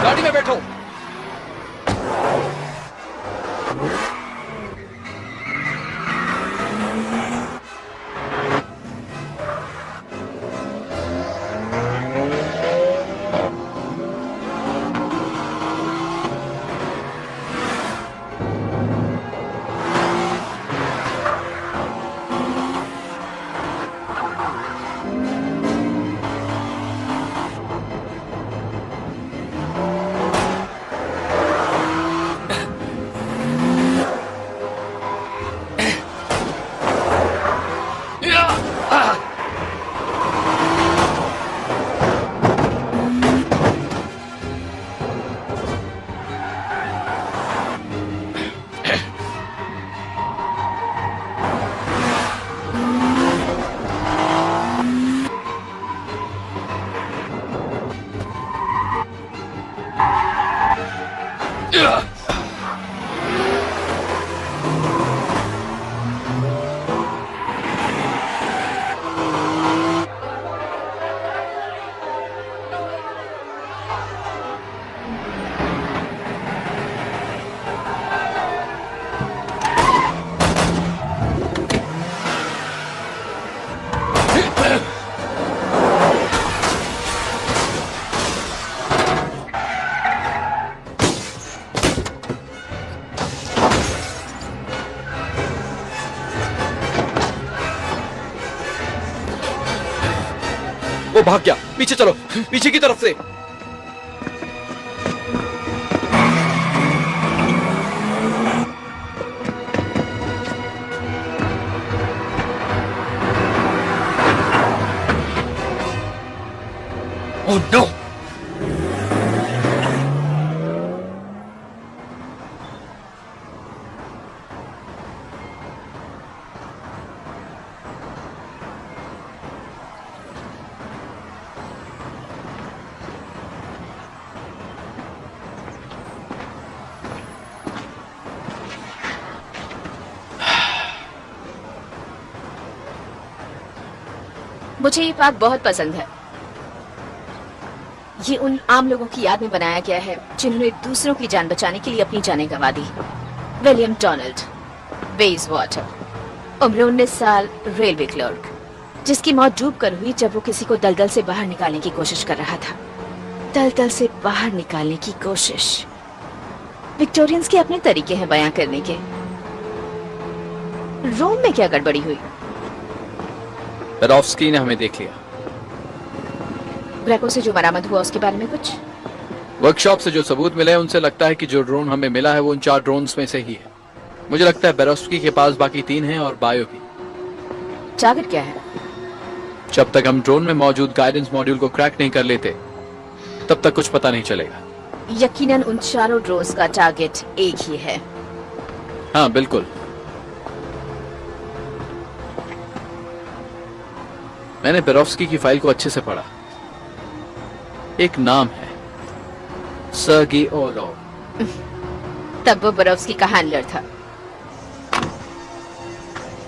गाड़ी में बैठो। वो भाग गया। पीछे चलो, पीछे की तरफ से। Oh no. मुझे ये पार्क बहुत पसंद है। ये उन आम लोगों की याद में बनाया गया है जिन्होंने दूसरों की जान बचाने के लिए अपनी जानें गंवा दी। विलियम डोनाल्ड बेजवाटर, उम्र 19 साल, रेलवे क्लर्क, जिसकी मौत डूब कर हुई जब वो किसी को दलदल से बाहर निकालने की कोशिश कर रहा था। दलदल से बाहर निकालने की कोशिश। विक्टोरियंस के अपने तरीके हैं बयां करने के। रोम में क्या गड़बड़ी हुई? पेरोव्स्की ने हमें देख लिया। ग्रेको से जो बरामद हुआ उसके बारे में कुछ? वर्कशॉप से जो सबूत मिले उनसे लगता है कि जो ड्रोन हमें मिला है वो उन 4 ड्रोन्स में से ही है। मुझे लगता है पेरोव्स्की के पास बाकी 3 हैं और बायो भी। टारगेट क्या है? जब तक हम ड्रोन में मौजूद गाइडेंस मॉड्यूल को क्रैक नहीं कर लेते तब तक कुछ पता नहीं चलेगा। यकीनन उन 4 ड्रोन्स का टारगेट एक ही है। हाँ बिल्कुल। मैंने बेरोफ्स्की की फाइल को अच्छे से पढ़ा। एक नाम है सर्गी ओरलोव। तब वो बेरोफ्स्की का हैंडलर था।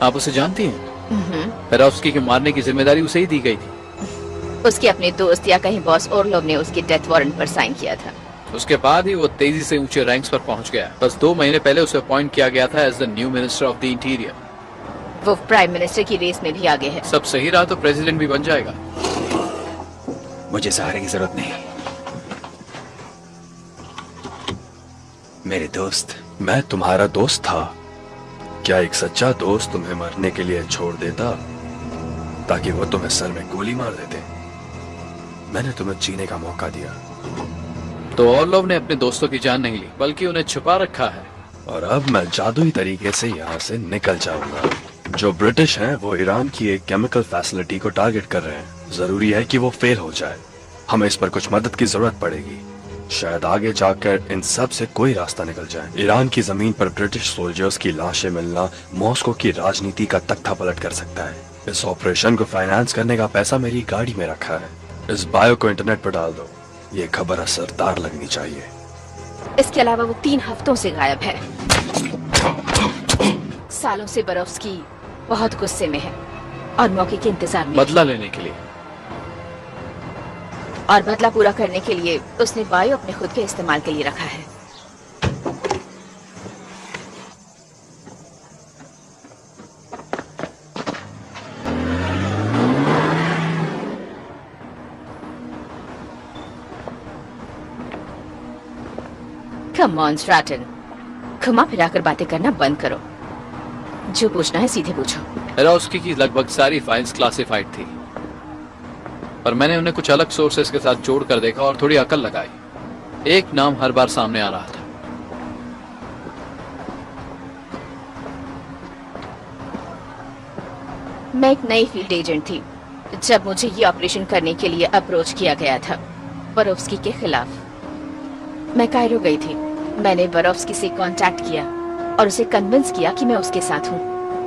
आप उसे जानती हैं? बेरोफ्स्की के मारने की जिम्मेदारी उसे ही दी गई थी। उसके अपने दोस्त या कहीं बॉस ओरलोव ने उसके डेथ वारंट पर साइन किया था। उसके बाद ही वो तेजी से ऊंचे रैंक्स पर पहुंच गया। बस 2 महीने पहले उसे अपॉइंट किया गया था as the new minister of the interior. वो प्राइम मिनिस्टर की रेस में भी आगे है। सब सही रहा तो प्रेसिडेंट भी बन जाएगा। मुझे सहारे की जरूरत नहीं, मेरे दोस्त। मैं तुम्हारा दोस्त था। क्या एक सच्चा दोस्त तुम्हें मरने के लिए छोड़ देता ताकि वो तुम्हें सर में गोली मार देते? मैंने तुम्हें जीने का मौका दिया। तो ओरलोव ने अपने दोस्तों की जान नहीं ली, बल्कि उन्हें छुपा रखा है। और अब मैं जादुई तरीके से यहाँ से निकल जाऊंगा। जो ब्रिटिश हैं वो ईरान की एक केमिकल फैसिलिटी को टारगेट कर रहे हैं। जरूरी है कि वो फेल हो जाए। हमें इस पर कुछ मदद की जरूरत पड़ेगी। शायद आगे जाकर इन सब से कोई रास्ता निकल जाए। ईरान की जमीन पर ब्रिटिश सोल्जर्स की लाशें मिलना मॉस्को की राजनीति का तख्ता पलट कर सकता है। इस ऑपरेशन को फाइनेंस करने का पैसा मेरी गाड़ी में रखा है। इस बायो को इंटरनेट पर डाल दो। ये खबर असरदार लगनी चाहिए। इसके अलावा वो 3 हफ्तों से गायब है। सालों से बेरोफ्स्की बहुत गुस्से में है और मौके के इंतजार में। बदला लेने के लिए। और बदला पूरा करने के लिए उसने बायो अपने खुद के इस्तेमाल के लिए रखा है। कम ऑन स्ट्रैटन, घुमा फिराकर बातें करना बंद करो। जो पूछना है सीधे पूछो। बेरोफ्स्की की लगभग सारी फाइल्स क्लासिफाइड थी, पर मैंने उन्हें कुछ अलग सोर्सेस के साथ जोड़कर देखा और थोड़ी अकल लगाई। एक नाम हर बार सामने आ रहा था। मैं एक नई फील्ड एजेंट थी जब मुझे ये ऑपरेशन करने के लिए अप्रोच किया गया था बेरोफ्स्की के खिलाफ। मैं कायरो गई थी। मैंने बेरोफ्स्की से कांटेक्ट किया और उसे कन्विंस किया कि मैं उसके साथ हूँ।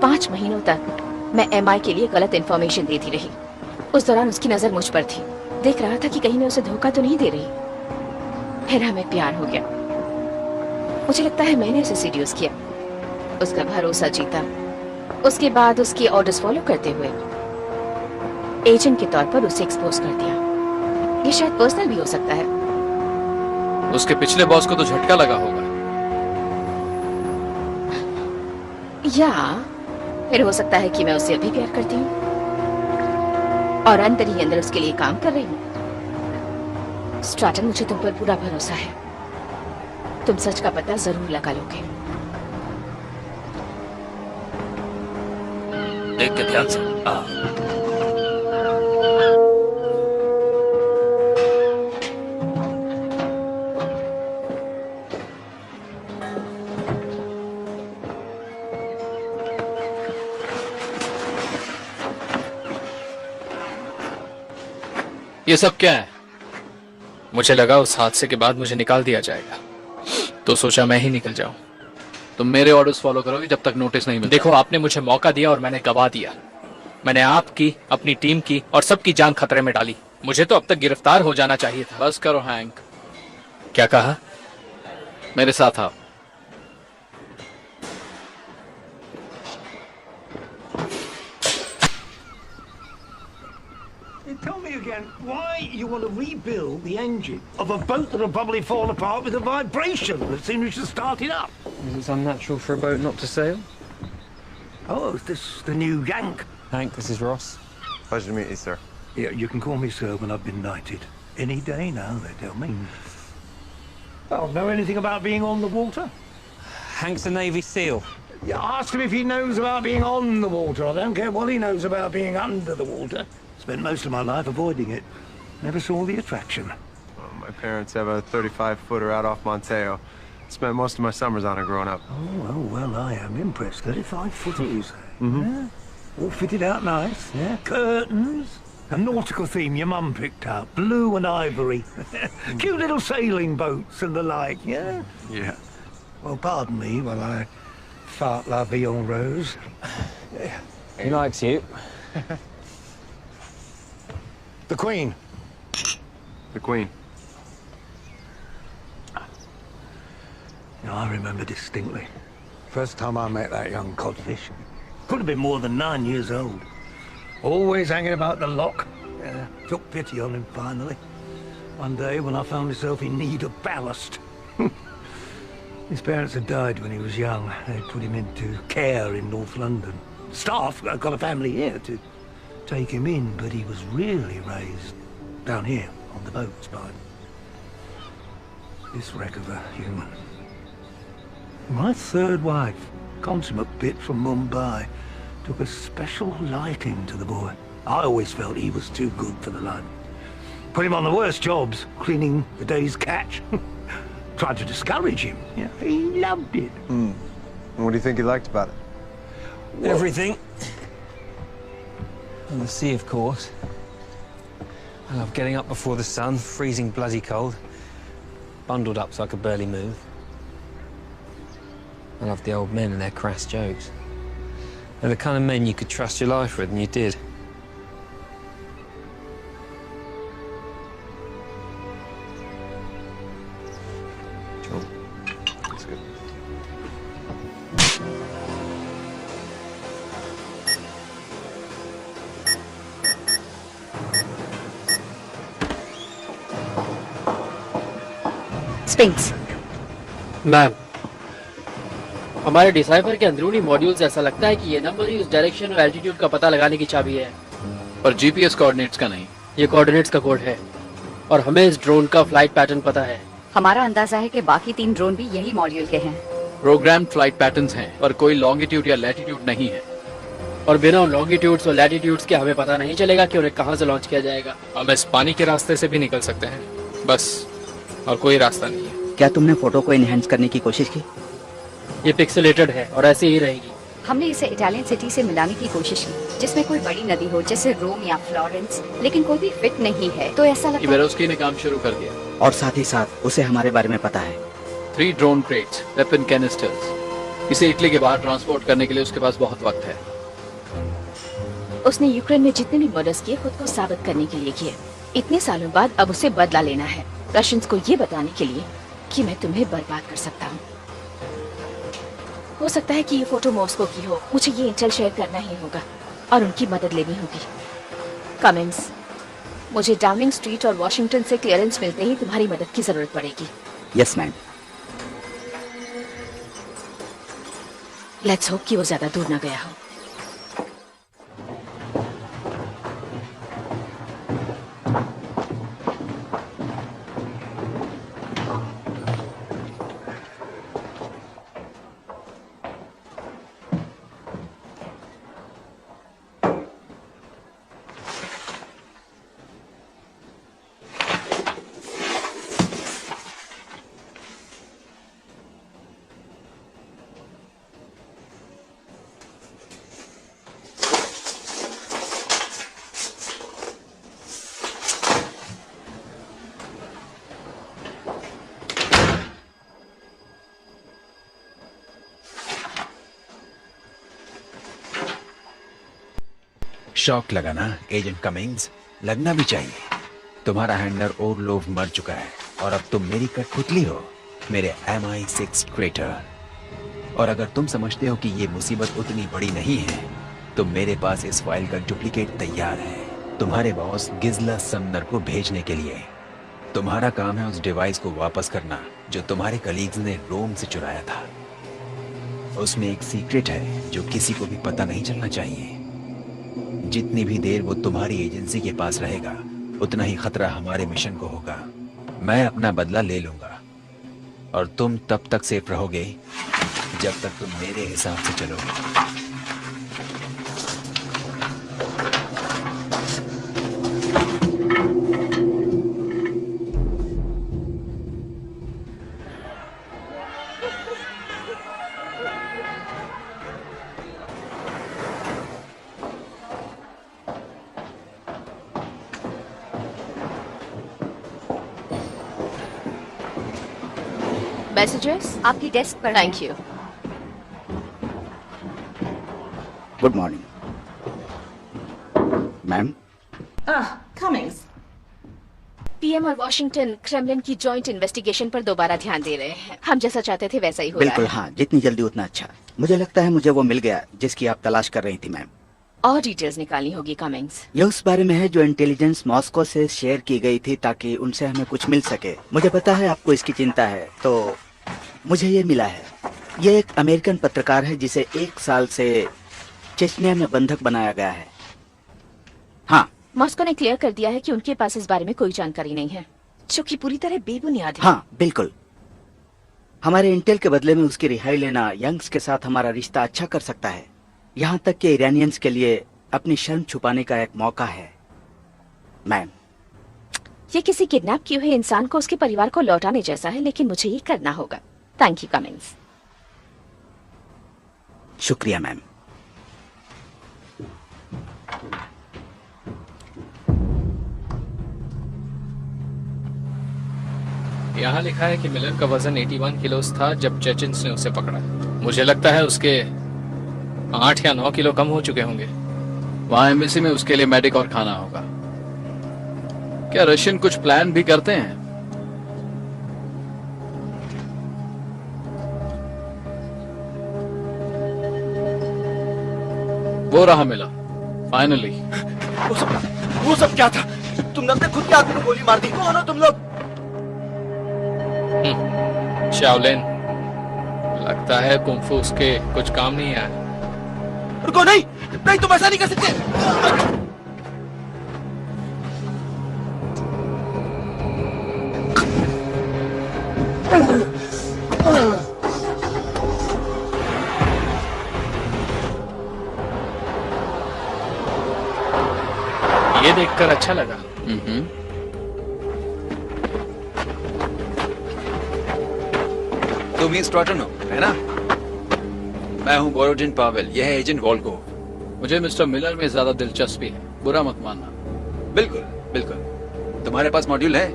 5 महीनों तक मैं MI के लिए गलत इन्फॉर्मेशन देती रही। उस दौरान उसकी नजर मुझ पर थी। देख रहा था कि कहीं मैं उसे धोखा तो नहीं दे रही। फिर हमें प्यार हो गया। मुझे लगता है मैंने उसे सीड्यूस किया, उसका भरोसा जीता। उसके बाद उसके ऑर्डर्स फॉलो करते हुए एजेंट के तौर पर उसे एक्सपोज कर दिया। ये शायद पर्सनल भी हो सकता है। उसके पिछले बॉस को तो झटका लगा होगा। या फिर हो सकता है कि मैं उसे अभी प्यार करती हूँ और अंदर ही अंदर उसके लिए काम कर रही हूँ। स्ट्रैटन, मुझे तुम पर पूरा भरोसा है। तुम सच का पता जरूर लगा लोगे। देख के ध्यान से। ये सब क्या है? मुझे लगा उस हादसे के बाद मुझे निकाल दिया जाएगा, तो सोचा मैं ही निकल जाऊं। तुम मेरे ऑर्डर्स फॉलो करोगे जब तक नोटिस नहीं मिलता। देखो, आपने मुझे मौका दिया और मैंने गवा दिया। मैंने आपकी, अपनी टीम की और सबकी जान खतरे में डाली। मुझे तो अब तक गिरफ्तार हो जाना चाहिए था। बस करो हैंक। क्या कहा? मेरे साथ आओ। Tell me again why you want to rebuild the engine of a boat that'll probably fall apart with a vibration as soon as you start it up. It's unnatural for a boat not to sail. Oh, is this the new Yank? Hank, this is Ross. Pleasure to meet you, sir. Yeah, you can call me sir when I've been knighted. Any day now, they tell me. Well, know anything about being on the water? Hank's a Navy SEAL. Yeah, ask him if he knows about being on the water. I don't care what he knows about being under the water. Spent most of my life avoiding it. Never saw the attraction. Well, my parents have a 35-footer out off Monteo. Spent most of my summers on it growing up. Oh, well, I am impressed. 35-footer, you say? Yeah? All fitted out nice, yeah? Curtains. A nautical theme your mum picked out. Blue and ivory. Cute little sailing boats and the like, yeah? Yeah. Well, pardon me while I fart la vie en rose. He likes you. The Queen. The Queen. You know, I remember distinctly. First time I met that young codfish. Could have been more than 9 years old. Always hanging about the lock. Took pity on him finally. One day when I found myself in need of ballast. His parents had died when he was young. They put him into care in North London. Staff got a family here to take him in, but he was really raised down here on the boats by this wreck of a human. My third wife, consummate bit from Mumbai, took a special liking to the boy. I always felt he was too good for the line. Put him on the worst jobs, cleaning the day's catch. Tried to discourage him. Yeah, he loved it. And what do you think he liked about it? Everything. And the sea, of course. I love getting up before the sun, freezing bloody cold. Bundled up so I could barely move. I love the old men and their crass jokes. They're the kind of men you could trust your life with, and you did. Sure. That's good. Spinks. Ma'am, हमारे डिसाइफर के अंदरूनी मॉड्यूल से ऐसा लगता है कि ये नंबर ही उस डायरेक्शन और एल्टीट्यूड का पता लगाने की चाबी है, पर जीपीएस कोऑर्डिनेट्स का नहीं। ये कोऑर्डिनेट्स का कोड है और हमें इस ड्रोन का फ्लाइट पैटर्न पता है। हमारा अंदाजा है कि बाकी 3 ड्रोन भी यही मॉड्यूल के हैं। प्रोग्राम्ड फ्लाइट पैटर्न्स हैं, पर कोई लॉन्गिट्यूड या लैटिट्यूड नहीं है। और बिना लॉन्गिट्यूड्स और लैटिट्यूड्स के हमें पता नहीं चलेगा कि उन्हें कहां से लॉन्च किया जाएगा। हम इस पानी के रास्ते से भी निकल सकते हैं, बस, और कोई रास्ता नहीं है। क्या तुमने फोटो को एनहेंस करने की कोशिश की? ये पिक्सेलेटेड है और ऐसे ही रहेगी। हमने इसे इटालियन सिटी से मिलाने की कोशिश की, जिसमें कोई बड़ी नदी हो, जैसे रोम या फ्लोरेंस, लेकिन कोई भी फिट नहीं है। तो ऐसा लगता है इवेरोस्की ने काम शुरू कर दिया। और साथ ही साथ उसे हमारे बारे में पता है। 3 ड्रोन क्रेट्स, वेपन कैनिस्टर्स। इसे इटली के बाहर ट्रांसपोर्ट करने के लिए उसके पास बहुत वक्त है। उसने यूक्रेन में जितने भी मर्डर्स किए खुद को साबित करने के लिए किए। इतने सालों बाद अब उसे बदला लेना है, रशियंस को ये बताने के लिए कि मैं तुम्हें बर्बाद कर सकता हूँ। हो सकता है कि ये फोटो मॉस्को की हो। मुझे ये इंटेल शेयर करना ही होगा और उनकी मदद लेनी होगी। कमिंस, मुझे डाउनिंग स्ट्रीट और वॉशिंगटन से क्लियरेंस मिलते ही तुम्हारी मदद की जरूरत पड़ेगी। Yes ma'am. लेट्स होप कि वो ज्यादा दूर न गया हो। शॉक लगा ना एजेंट कमिंग्स? लगना भी चाहिए। तुम्हारा हैंडलर ओरलोव मर चुका है और अब तुम मेरी कठपुतली हो, मेरे MI6 क्रेटर। और अगर तुम समझते हो कि ये मुसीबत उतनी बड़ी नहीं है, तो मेरे पास इस फाइल का डुप्लीकेट तैयार है तुम्हारे बॉस गिज़ला समनर को भेजने के लिए। तुम्हारा काम है उस डिवाइस को वापस करना जो तुम्हारे कलीग्स ने रोम से चुराया था। उसमें एक सीक्रेट है जो किसी को भी पता नहीं चलना चाहिए। जितनी भी देर वो तुम्हारी एजेंसी के पास रहेगा, उतना ही खतरा हमारे मिशन को होगा। मैं अपना बदला ले लूंगा और तुम तब तक सेफ रहोगे जब तक तुम मेरे हिसाब से चलोगे। मैसेजेस आपकी डेस्क पर। Thank you. Good morning ma'am. Cummings. PM और वॉशिंगटन क्रेमलिन की जॉइंट इन्वेस्टिगेशन पर दोबारा ध्यान दे रहे हैं। हम जैसा चाहते थे वैसा ही हो रहा बिल्कुल है। हाँ, जितनी जल्दी उतना अच्छा। मुझे लगता है मुझे वो मिल गया जिसकी आप तलाश कर रही थी मैम। और डिटेल्स निकालनी होगी कमिंग्स। ये उस बारे में है जो इंटेलिजेंस मॉस्को से शेयर की गई थी ताकि उनसे हमें कुछ मिल सके। मुझे पता है आपको इसकी चिंता है, तो मुझे ये मिला है। ये एक अमेरिकन पत्रकार है जिसे 1 साल से चेचनिया में बंधक बनाया गया है। हाँ, मॉस्को ने क्लियर कर दिया है कि उनके पास इस बारे में कोई जानकारी नहीं है, जो कि पूरी तरह बेबुनियाद है। हाँ बिल्कुल। हमारे इंटेल के बदले में उसकी रिहाई लेना यंग्स के साथ हमारा रिश्ता अच्छा कर सकता है। यहाँ तक कि ईरानियंस के लिए अपनी शर्म छुपाने का एक मौका है मैम। ये किसी किडनैप किए हुए इंसान को उसके परिवार को लौटाने जैसा है, लेकिन मुझे ये करना होगा। Thank you Cummings. शुक्रिया मैम। यहाँ लिखा है कि मिलर का वजन 81 किलोस था जब चेचन्स ने उसे पकड़ा। मुझे लगता है उसके 8 या 9 किलो कम हो चुके होंगे। वहां एम्बेसी में उसके लिए मेडिक और खाना होगा। क्या रशियन कुछ प्लान भी करते हैं? वो रहा मिला फाइनली। वो सब क्या था? तुमने अपने खुद के आदमी को गोली मार दी। कौन हो तुम लोग? शाओलिन, लगता है कुंफू उसके कुछ काम नहीं आया। रुको, नहीं नहीं, तुम ऐसा नहीं कर सकते। ये देखकर अच्छा लगा। तुम ही स्ट्रॉटन हो, है ना? मैं हूँ बोरोजिन पावेल, यह है एजेंट वॉल्को। मुझे मिस्टर मिलर में ज्यादा दिलचस्पी है, बुरा मत मानना। बिल्कुल बिल्कुल। तुम्हारे पास मॉड्यूल है?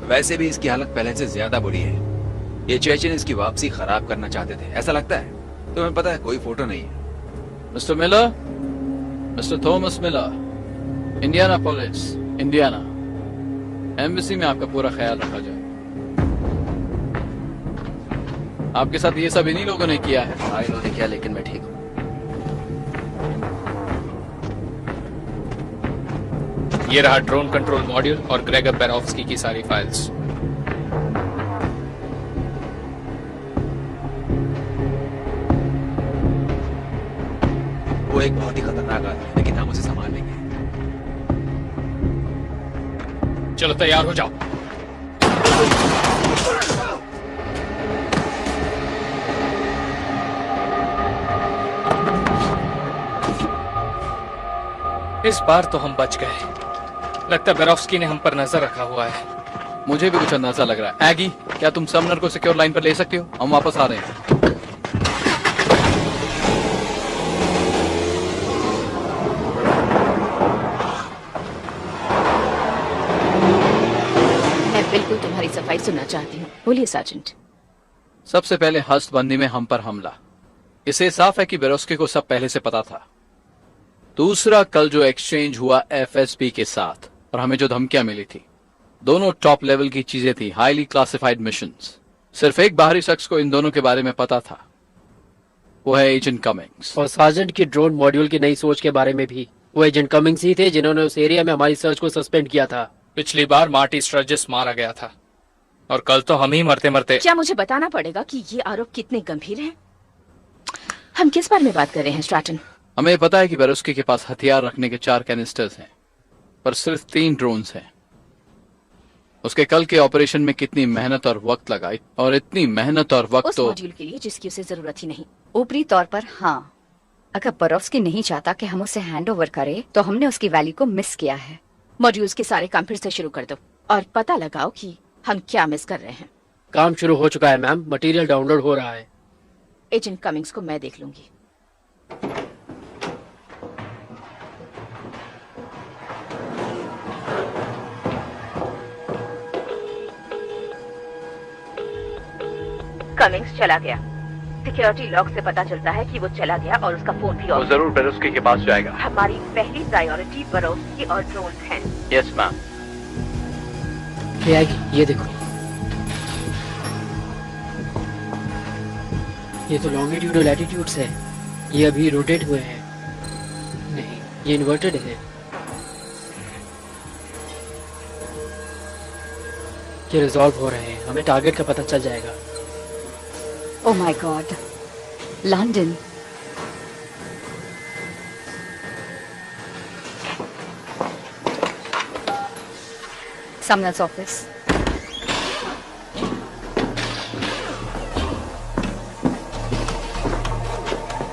वैसे भी इसकी हालत पहले से ज्यादा बुरी है। ये चेचन इसकी वापसी खराब करना चाहते थे, ऐसा लगता है। तुम्हें पता है कोई फोटो नहीं है। Mister Miller, mister Thomas Miller, Indiana police, Indiana. Embassy में आपका पूरा ख्याल रखा जाए। आपके साथ ये सब इन्हीं लोगों ने किया है? हाँ, इन्होंने किया, लेकिन मैं ठीक हूँ। ये रहा ड्रोन कंट्रोल मॉड्यूल और ग्रेगर बेरोफ्स्की की सारी फाइल्स। वो एक बहुत ही खतरनाक आदमी है, लेकिन हम उसे संभाल लेंगे। चलो तैयार हो जाओ। इस बार तो हम बच गए। लगता है बेरोफ्स्की ने हम पर नजर रखा हुआ है। मुझे भी कुछ अंदाजा लग रहा है। एगी, क्या तुम समनर को सिक्योर लाइन पर ले सकते हो? हम वापस आ रहे हैं। मैं बिल्कुल तुम्हारी सफाई सुनना चाहती हूँ। बोलिए सार्जेंट। सबसे पहले हस्तबंदी में हम पर हमला। इसे साफ है कि बेरोफ्स्की को सब पहले से पता था। दूसरा, कल जो एक्सचेंज हुआ एफएसबी के साथ और हमें जो धमकियां मिली थी, दोनों टॉप लेवल की चीजें थी, हाईली क्लासिफाइड मिशंस। सिर्फ एक बाहरी शख्स को इन दोनों के बारे में पता था, वो है एजेंट कमिंग्स। और सार्जेंट की ड्रोन मॉड्यूल की नई सोच के बारे में भी वो एजेंट कमिंग्स ही थे जिन्होंने उस एरिया में हमारी सर्च को सस्पेंड किया था। पिछली बार मार्टी स्टर्जिस मारा गया था और कल तो हम ही मरते मरते। क्या मुझे बताना पड़ेगा कि ये आरोप कितने गंभीर हैं? हम किस बारे में बात कर रहे हैं स्ट्रैटन? हमें पता है कि बेरोफ्स्की के पास हथियार रखने के 4 कैनिस्टर्स हैं, पर सिर्फ 3 ड्रोन्स हैं। उसके कल के ऑपरेशन में कितनी मेहनत और वक्त लगा, और इतनी मेहनत और वक्त उस तो मॉड्यूल के लिए जिसकी उसे जरूरत ही नहीं। ऊपरी तौर पर हाँ, अगर बेरोफ्स्की नहीं चाहता कि हम उसे हैंड ओवर करें तो हमने उसकी वैल्यू को मिस किया है। मॉड्यूल्स के सारे काम फिर से शुरू कर दो और पता लगाओ कि हम क्या मिस कर रहे हैं। काम शुरू हो चुका है मैम, मटेरियल डाउनलोड हो रहा है। एजेंट कमिंग्स को मैं देख लूंगी। कमिंग्स चला गया। सिक्योरिटी लॉक से पता चलता है कि वो चला गया और उसका फोन भी वो ऑफ। जरूर बेरोस्की के पास जाएगा। हमारी पहली प्रायोरिटी बरोस्की और ड्रोन्स हैं। Yes ma'am. ये आएगी, ये देखो। ये तो लॉन्गिट्यूड और लैटिट्यूड्स है। ये अभी रोटेट हुए हैं। नहीं, ये इन्वर्टेड है। ये रिजॉल्व हो रहे हैं। हमें टारगेट का पता चल जाएगा। Oh my God, London. Sumner's office.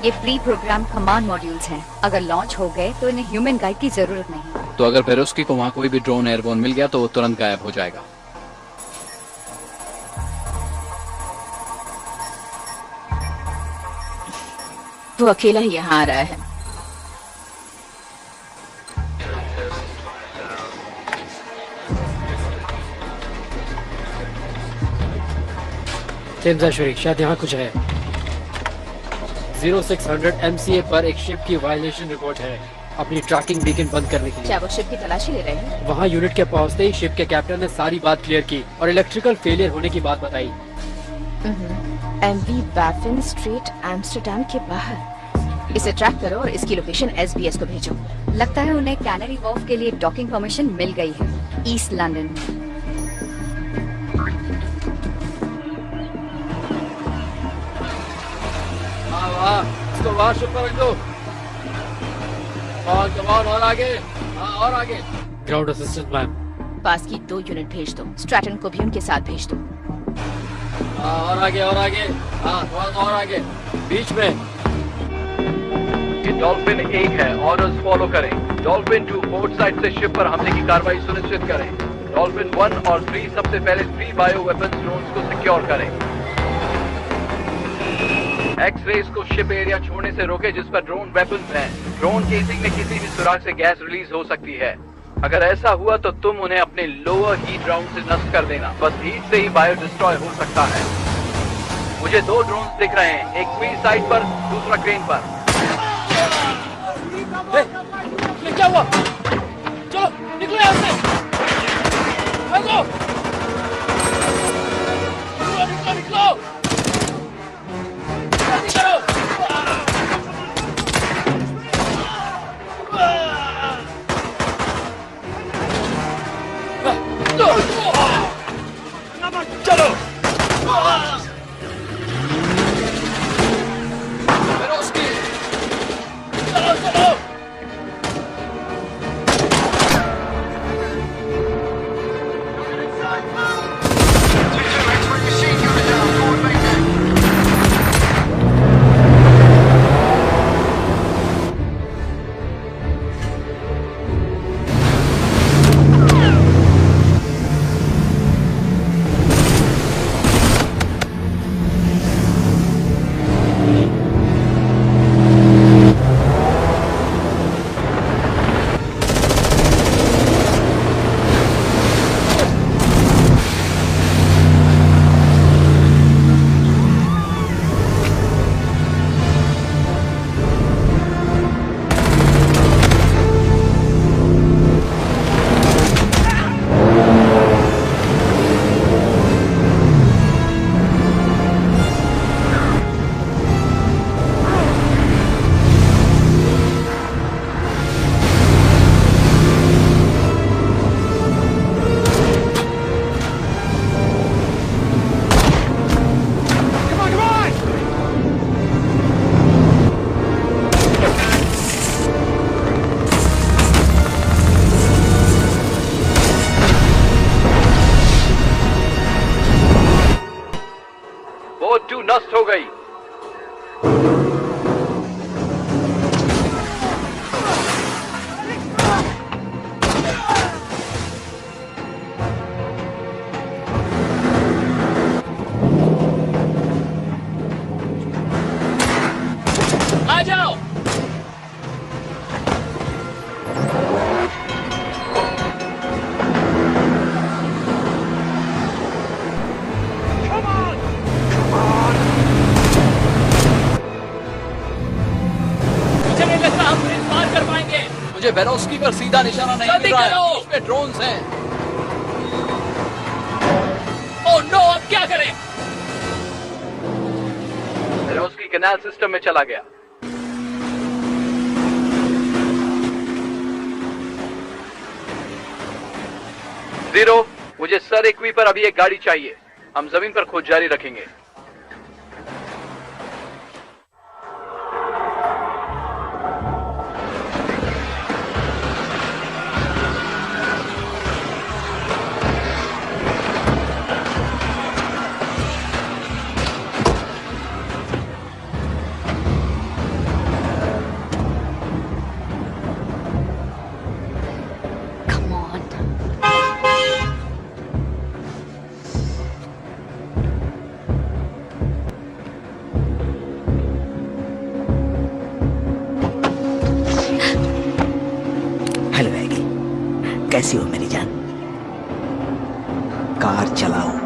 ये प्री प्रोग्राम कमांड मॉड्यूल्स हैं। अगर लॉन्च हो गए तो इन्हें ह्यूमन गाइड की जरूरत नहीं। तो अगर बेरोस्की को वहाँ कोई भी ड्रोन एयरबोर्न मिल गया तो वो तुरंत गायब हो जाएगा। वो अकेला ही यहाँ आ रहा है। तेमजाशरी, शायद यहाँ कुछ है। 0600 MCA पर एक शिप की वायलेशन रिपोर्ट है। अपनी ट्रैकिंग बीकन बंद करने के लिए। क्या वो शिप की तलाशी ले रहे हैं? वहाँ यूनिट के पहुँचते ही शिप के कैप्टन ने सारी बात क्लियर की और इलेक्ट्रिकल फेलियर होने की बात बताई। MV बैफिन स्ट्रीट एम्स्टर्डम के बाहर। इसे ट्रैक करो और इसकी लोकेशन SBS को भेजो। लगता है उन्हें कैनरी वॉर्फ के लिए डॉकिंग परमिशन मिल गई है। East London. इसको वहाँ शिप पर रख दो। और आगे। हाँ, और आगे। Ground assistant ma'am. पास की 2 यूनिट भेज दो। स्ट्रैटन को भी उनके साथ भेज दो। और आगे। हाँ, और आगे। बीच में। ये डॉल्फिन 1 है। ऑर्डर्स फॉलो करें। डॉल्फिन 2 पोर्ट साइड से शिप पर हमले की कार्रवाई सुनिश्चित करें। डॉल्फिन 1 और 3 सबसे पहले 3 बायो वेपन्स ड्रोन्स को सिक्योर करें। एक्स-रेज को शिप एरिया छोड़ने से रोके जिस पर ड्रोन वेपन्स हैं। ड्रोन केसिंग में किसी भी सुराग से गैस रिलीज हो सकती है। अगर ऐसा हुआ तो तुम उन्हें अपने लोअर हीट राउंड से नष्ट कर देना। बस हीट से ही बायो डिस्ट्रॉय हो सकता है। मुझे 2 ड्रोन्स दिख रहे हैं, एक फ्री साइड पर, दूसरा क्रेन पर। ये क्या हुआ? चलो निकलो यहाँ से। निकलो। जल्दी करो। चलो। बेरोस्की। चलो। नष्ट हो गई। आ जाओ। चले लगता हम ब्रिज पार कर पाएंगे। मुझे बेरोस्की पर सीधा निशाना नहीं जल्दी मिल रहा करो। है। उस पे ड्रोन्स हैं। ओह नो, अब क्या करें? बेरोस्की कैनाल सिस्टम में चला गया। जीरो, मुझे सर इक्वी पर अभी एक गाड़ी चाहिए। हम जमीन पर खोज जारी रखेंगे। हेलो एगी, कैसी हो मेरी जान? कार चलाओ।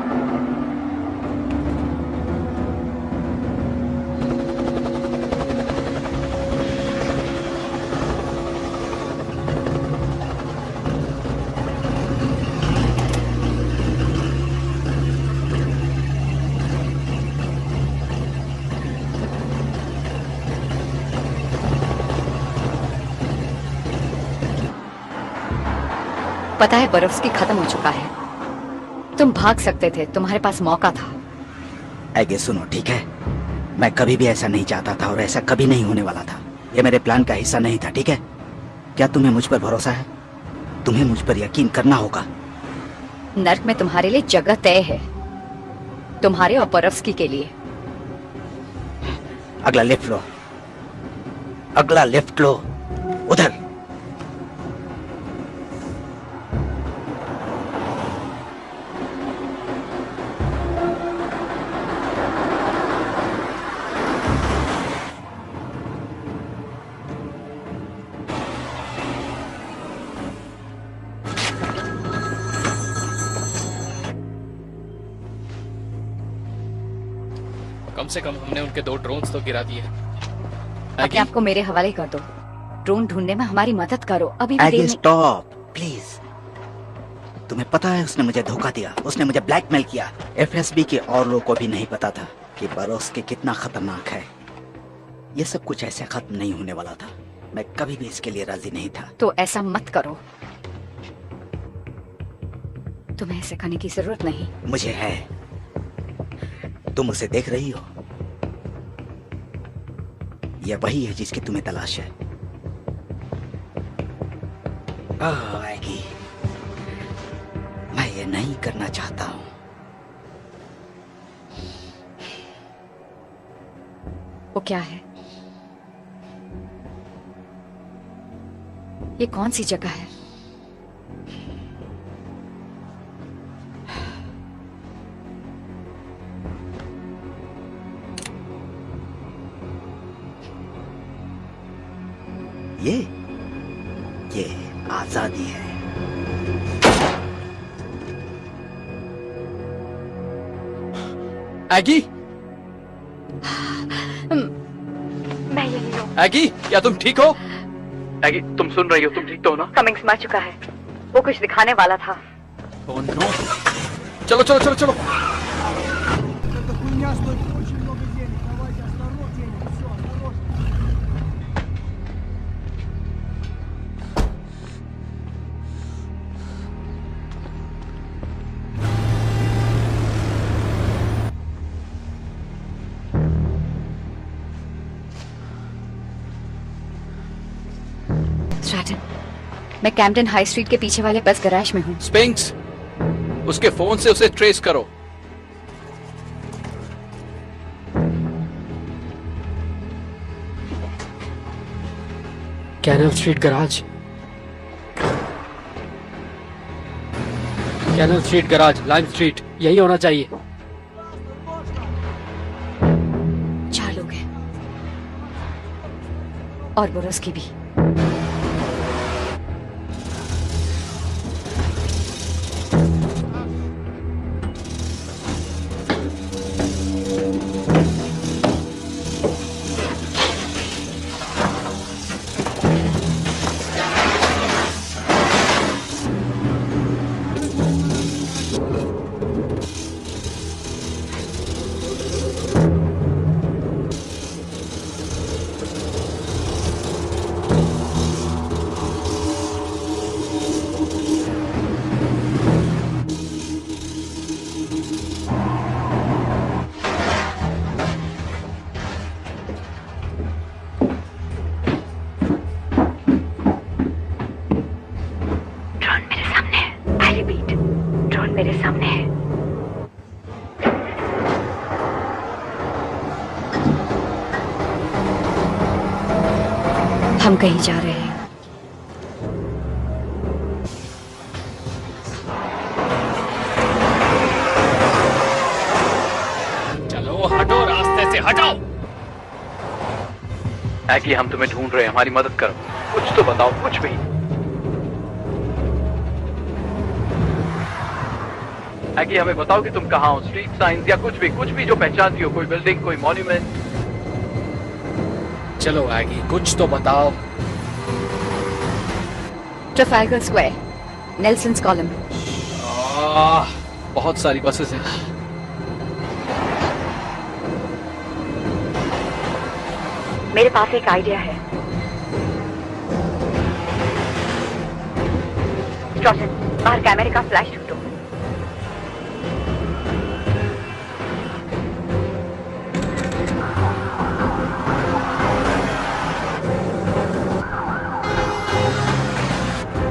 पता है बर्फ खत्म हो चुका है। तुम भाग सकते थे, तुम्हारे पास मौका था। एगे सुनो, ठीक है? मैं कभी भी ऐसा नहीं चाहता था और ऐसा कभी नहीं होने वाला था। ये मेरे प्लान का हिस्सा नहीं था, ठीक है? क्या तुम्हें मुझ पर भरोसा है? तुम्हें मुझ पर यकीन करना होगा। नर्क में तुम्हारे लिए जगह तय है, तुम्हारे और बर्फ के लिए। अगला लेफ्ट लो, अगला लेफ्ट लो, उधर। कम से कम हमने उनके 2 ड्रोन्स तो गिरा दिए। अपने आप को मेरे हवाले कर दो। ड्रोन ढूंढने में हमारी मदद करो। अभी भी एगे देर स्टॉप प्लीज। तुम्हें पता है उसने मुझे धोखा दिया, उसने मुझे ब्लैकमेल किया। एफएसबी के और लोगों को भी नहीं पता था कि बरोस्की कितना खतरनाक है। ये सब कुछ ऐसे खत्म नहीं होने वाला था। मैं कभी भी इसके लिए राजी नहीं था। तो ऐसा मत करो, तुम्हें ऐसे करने की जरूरत नहीं। मुझे है। तुम उसे देख रही हो? यह वही है जिसकी तुम्हें तलाश है। ओह एगी, मैं ये नहीं करना चाहता हूं। वो क्या है? ये कौन सी जगह है? ये आजादी है। एगी, मैं यही हूँ। एगी, क्या तुम ठीक हो? एगी, तुम सुन रही हो? तुम ठीक तो हो ना? कमिंग्स मर चुका है। वो कुछ दिखाने वाला था। Oh no! चलो चलो चलो चलो। स्ट्रैटन, मैं कैम्पटन हाई स्ट्रीट के पीछे वाले बस गैराज में हूँ। स्पिंक्स, उसके फोन से उसे ट्रेस करो। Canal Street garage, Canal Street garage, Lime Street, यही होना चाहिए। 4 लोग हैं और बोरोस्की भी। हम कहीं जा रहे हैं। चलो हटो, रास्ते से हटाओ। एगी, हम तुम्हें ढूंढ रहे हैं, हमारी मदद करो। कुछ तो बताओ, कुछ भी। एगी, हमें बताओ कि तुम कहाँ हो। स्ट्रीट साइंस या कुछ भी जो पहचानती हो, कोई बिल्डिंग, कोई मॉन्यूमेंट। चलो एगी, कुछ तो बताओ। ट्रफाल्गर स्क्वायर, नेल्सन्स कॉलम। बहुत सारी बसेस हैं। मेरे पास एक आइडिया है। स्ट्रॉसन, बाहर कैमरे का फ्लैश ढूंढो।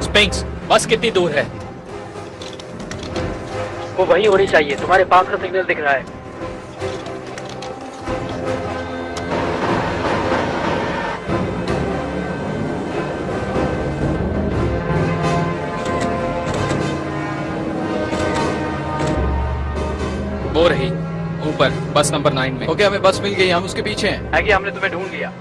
स्पिंक्स, बस कितनी दूर है? वो वही होनी चाहिए। तुम्हारे पास का सिग्नल दिख रहा है। वो रही ऊपर, बस नंबर 9 में। ओके, हमें बस मिल गई, हम उसके पीछे हैं। एगी, हमने तुम्हें ढूंढ लिया।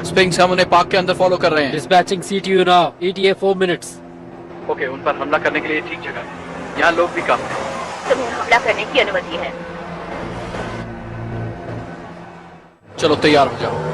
स्पिंक्स, हम उन्हें पार्क के अंदर फॉलो कर रहे हैं। Dispatching CTU now. ETA 4 minutes. Okay, उन पर हमला करने के लिए ठीक जगह है। यहाँ लोग भी कम हैं। तुम्हें हमला करने की अनुमति है। चलो तैयार हो जाओ।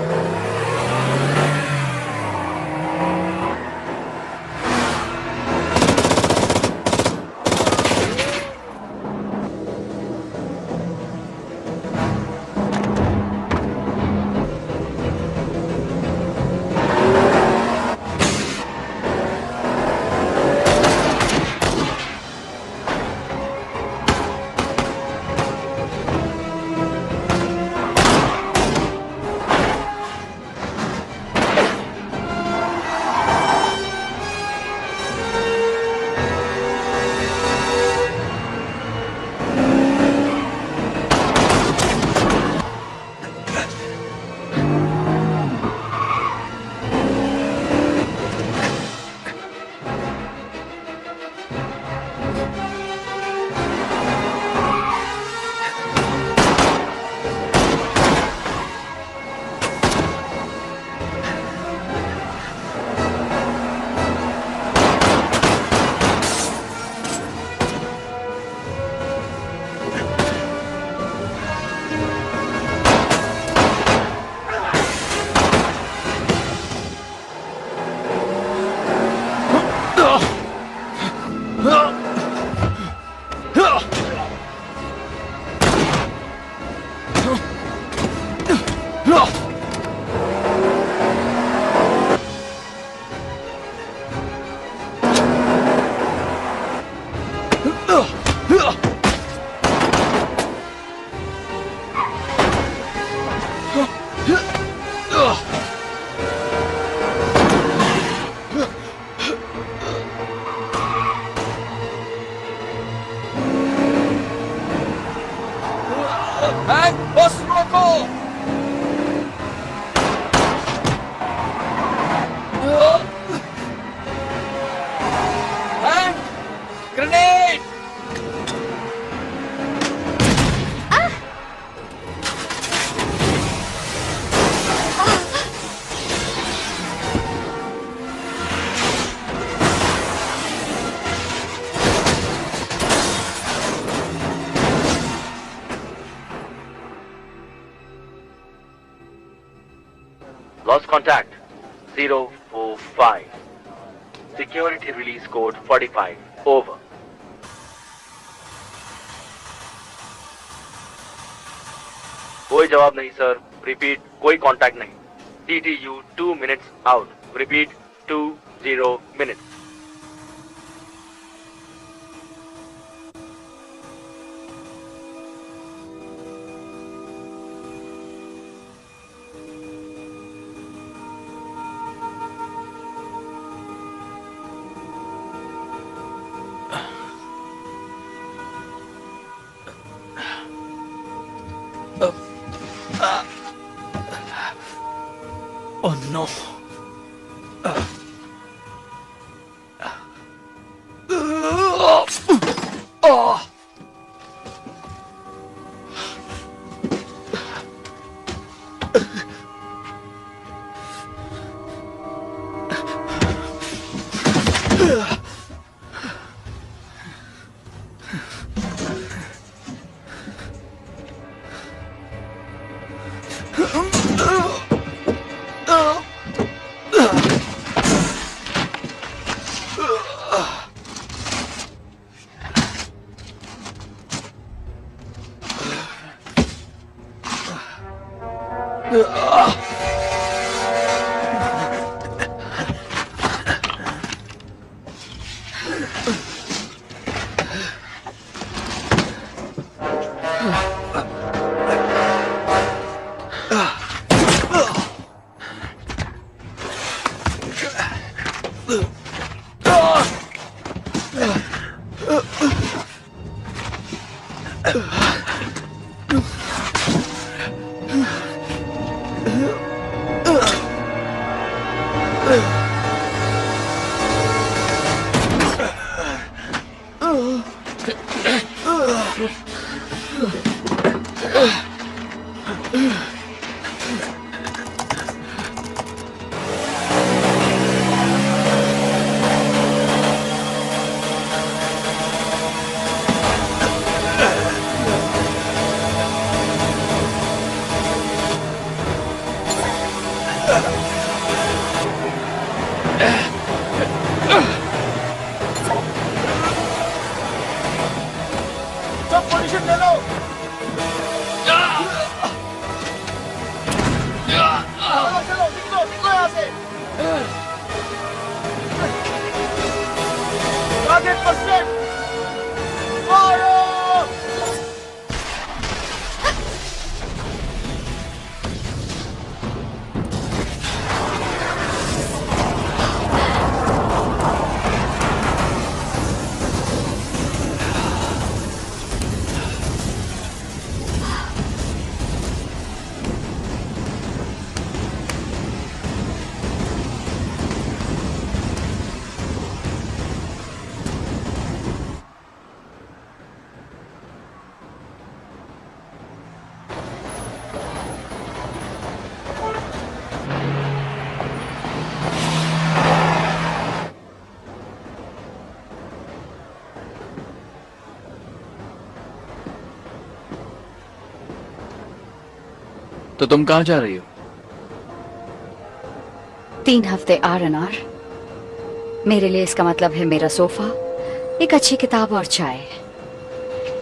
बस रोको। Grenade. Lost contact 045. Security release code 45. Over. कोई जवाब नहीं सर। रिपीट, कोई कांटेक्ट नहीं। TTU 2 minutes out. Repeat 20 minutes. Oh no. तो तुम कहाँ जा रही हो? 3 हफ्ते R&R। मेरे लिए इसका मतलब है मेरा सोफा, एक अच्छी किताब और चाय।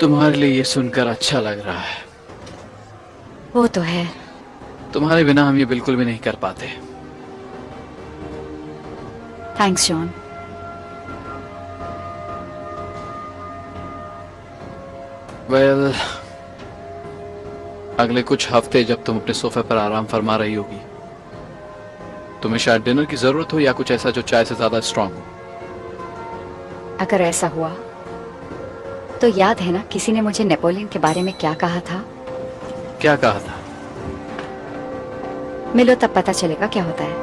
तुम्हारे लिए ये सुनकर अच्छा लग रहा है। वो तो है। तुम्हारे बिना हम ये बिल्कुल भी नहीं कर पाते। Thanks John. वेल, अगले कुछ हफ्ते जब तुम अपने सोफे पर आराम फरमा रही होगी, तुम्हें शायद डिनर की जरूरत हो या कुछ ऐसा जो चाय से ज्यादा स्ट्रांग हो। अगर ऐसा हुआ तो याद है ना किसी ने मुझे नेपोलियन के बारे में क्या कहा था? क्या कहा था? मिलो तब पता चलेगा क्या होता है।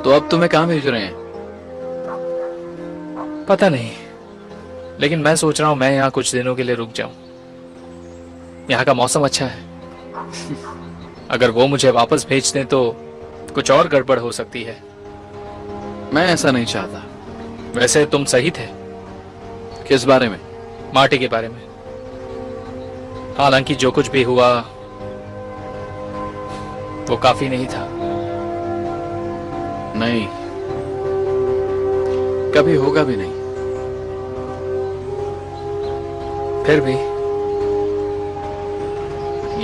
तो अब तुम्हें कहाँ भेज रहे हैं? पता नहीं, लेकिन मैं सोच रहा हूं मैं यहाँ कुछ दिनों के लिए रुक जाऊं। यहाँ का मौसम अच्छा है। अगर वो मुझे वापस भेज दें तो कुछ और गड़बड़ हो सकती है। मैं ऐसा नहीं चाहता। वैसे तुम सही थे। किस बारे में? मार्टी के बारे में। हालांकि जो कुछ भी हुआ वो काफी नहीं था। नहीं, कभी होगा भी नहीं। फिर भी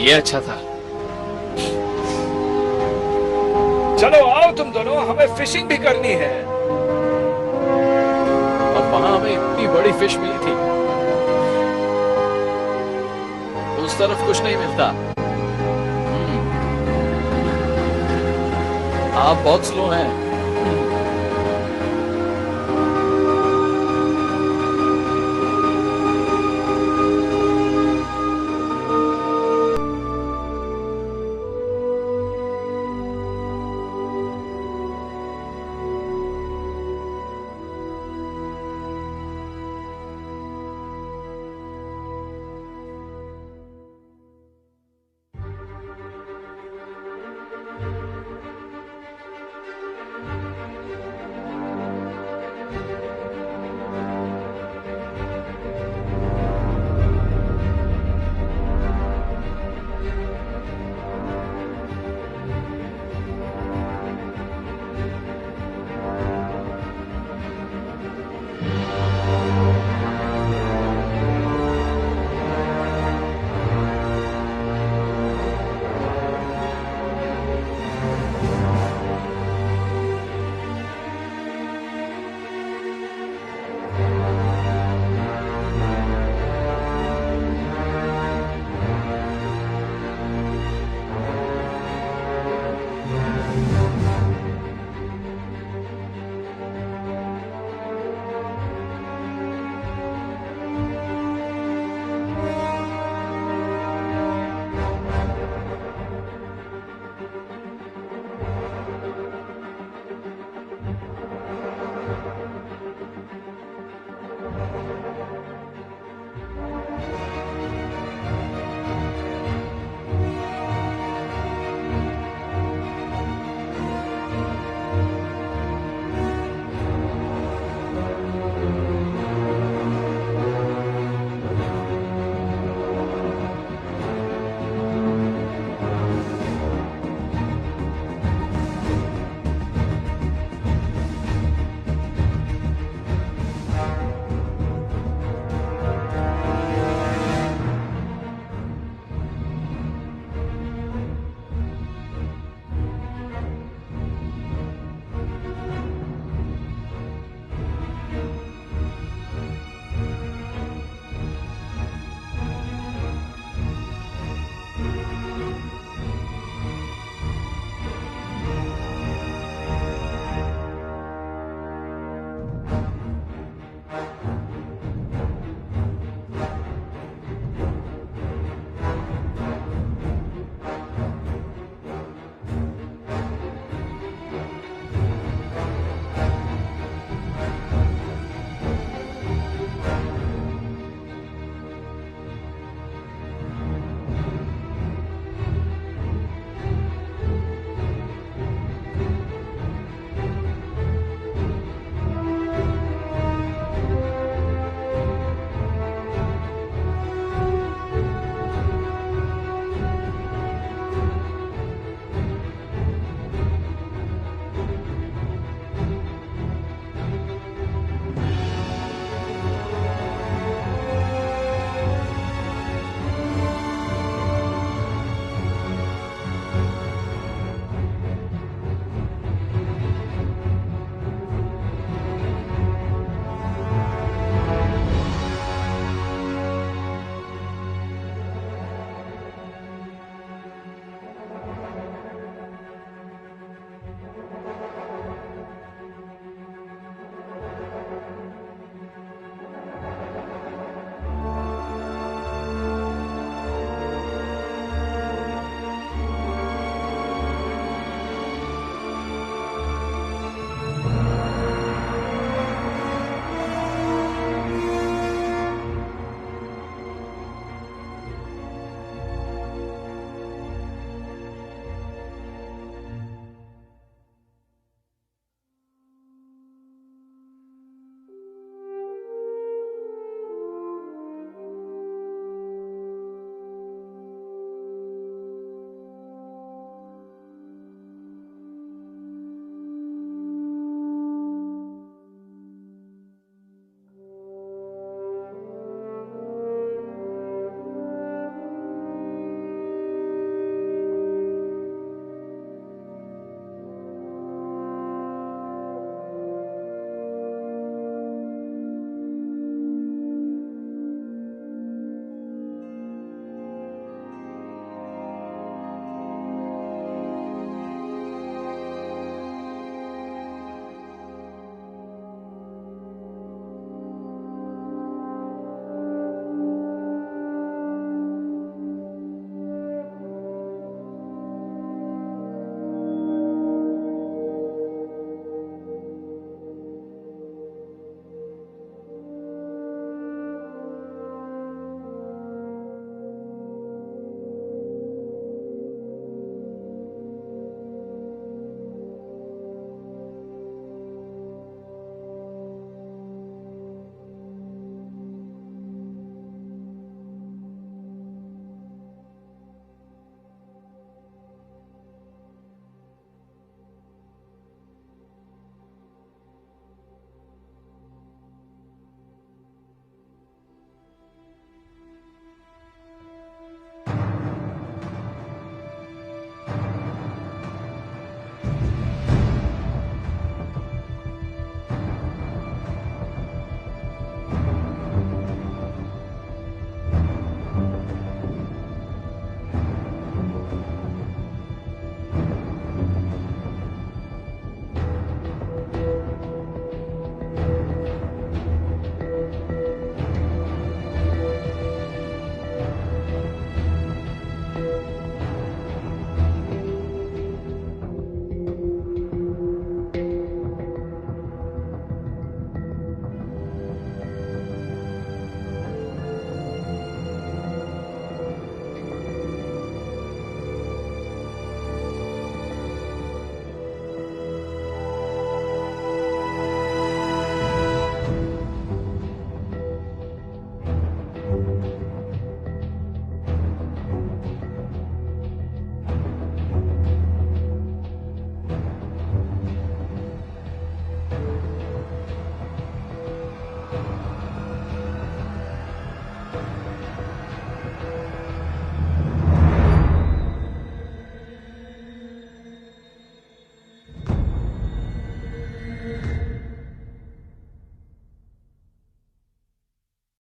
ये अच्छा था। चलो आओ तुम दोनों, हमें फिशिंग भी करनी है। और वहां हमें इतनी बड़ी फिश मिली थी, उस तरफ कुछ नहीं मिलता। आप बहुत स्लो हैं।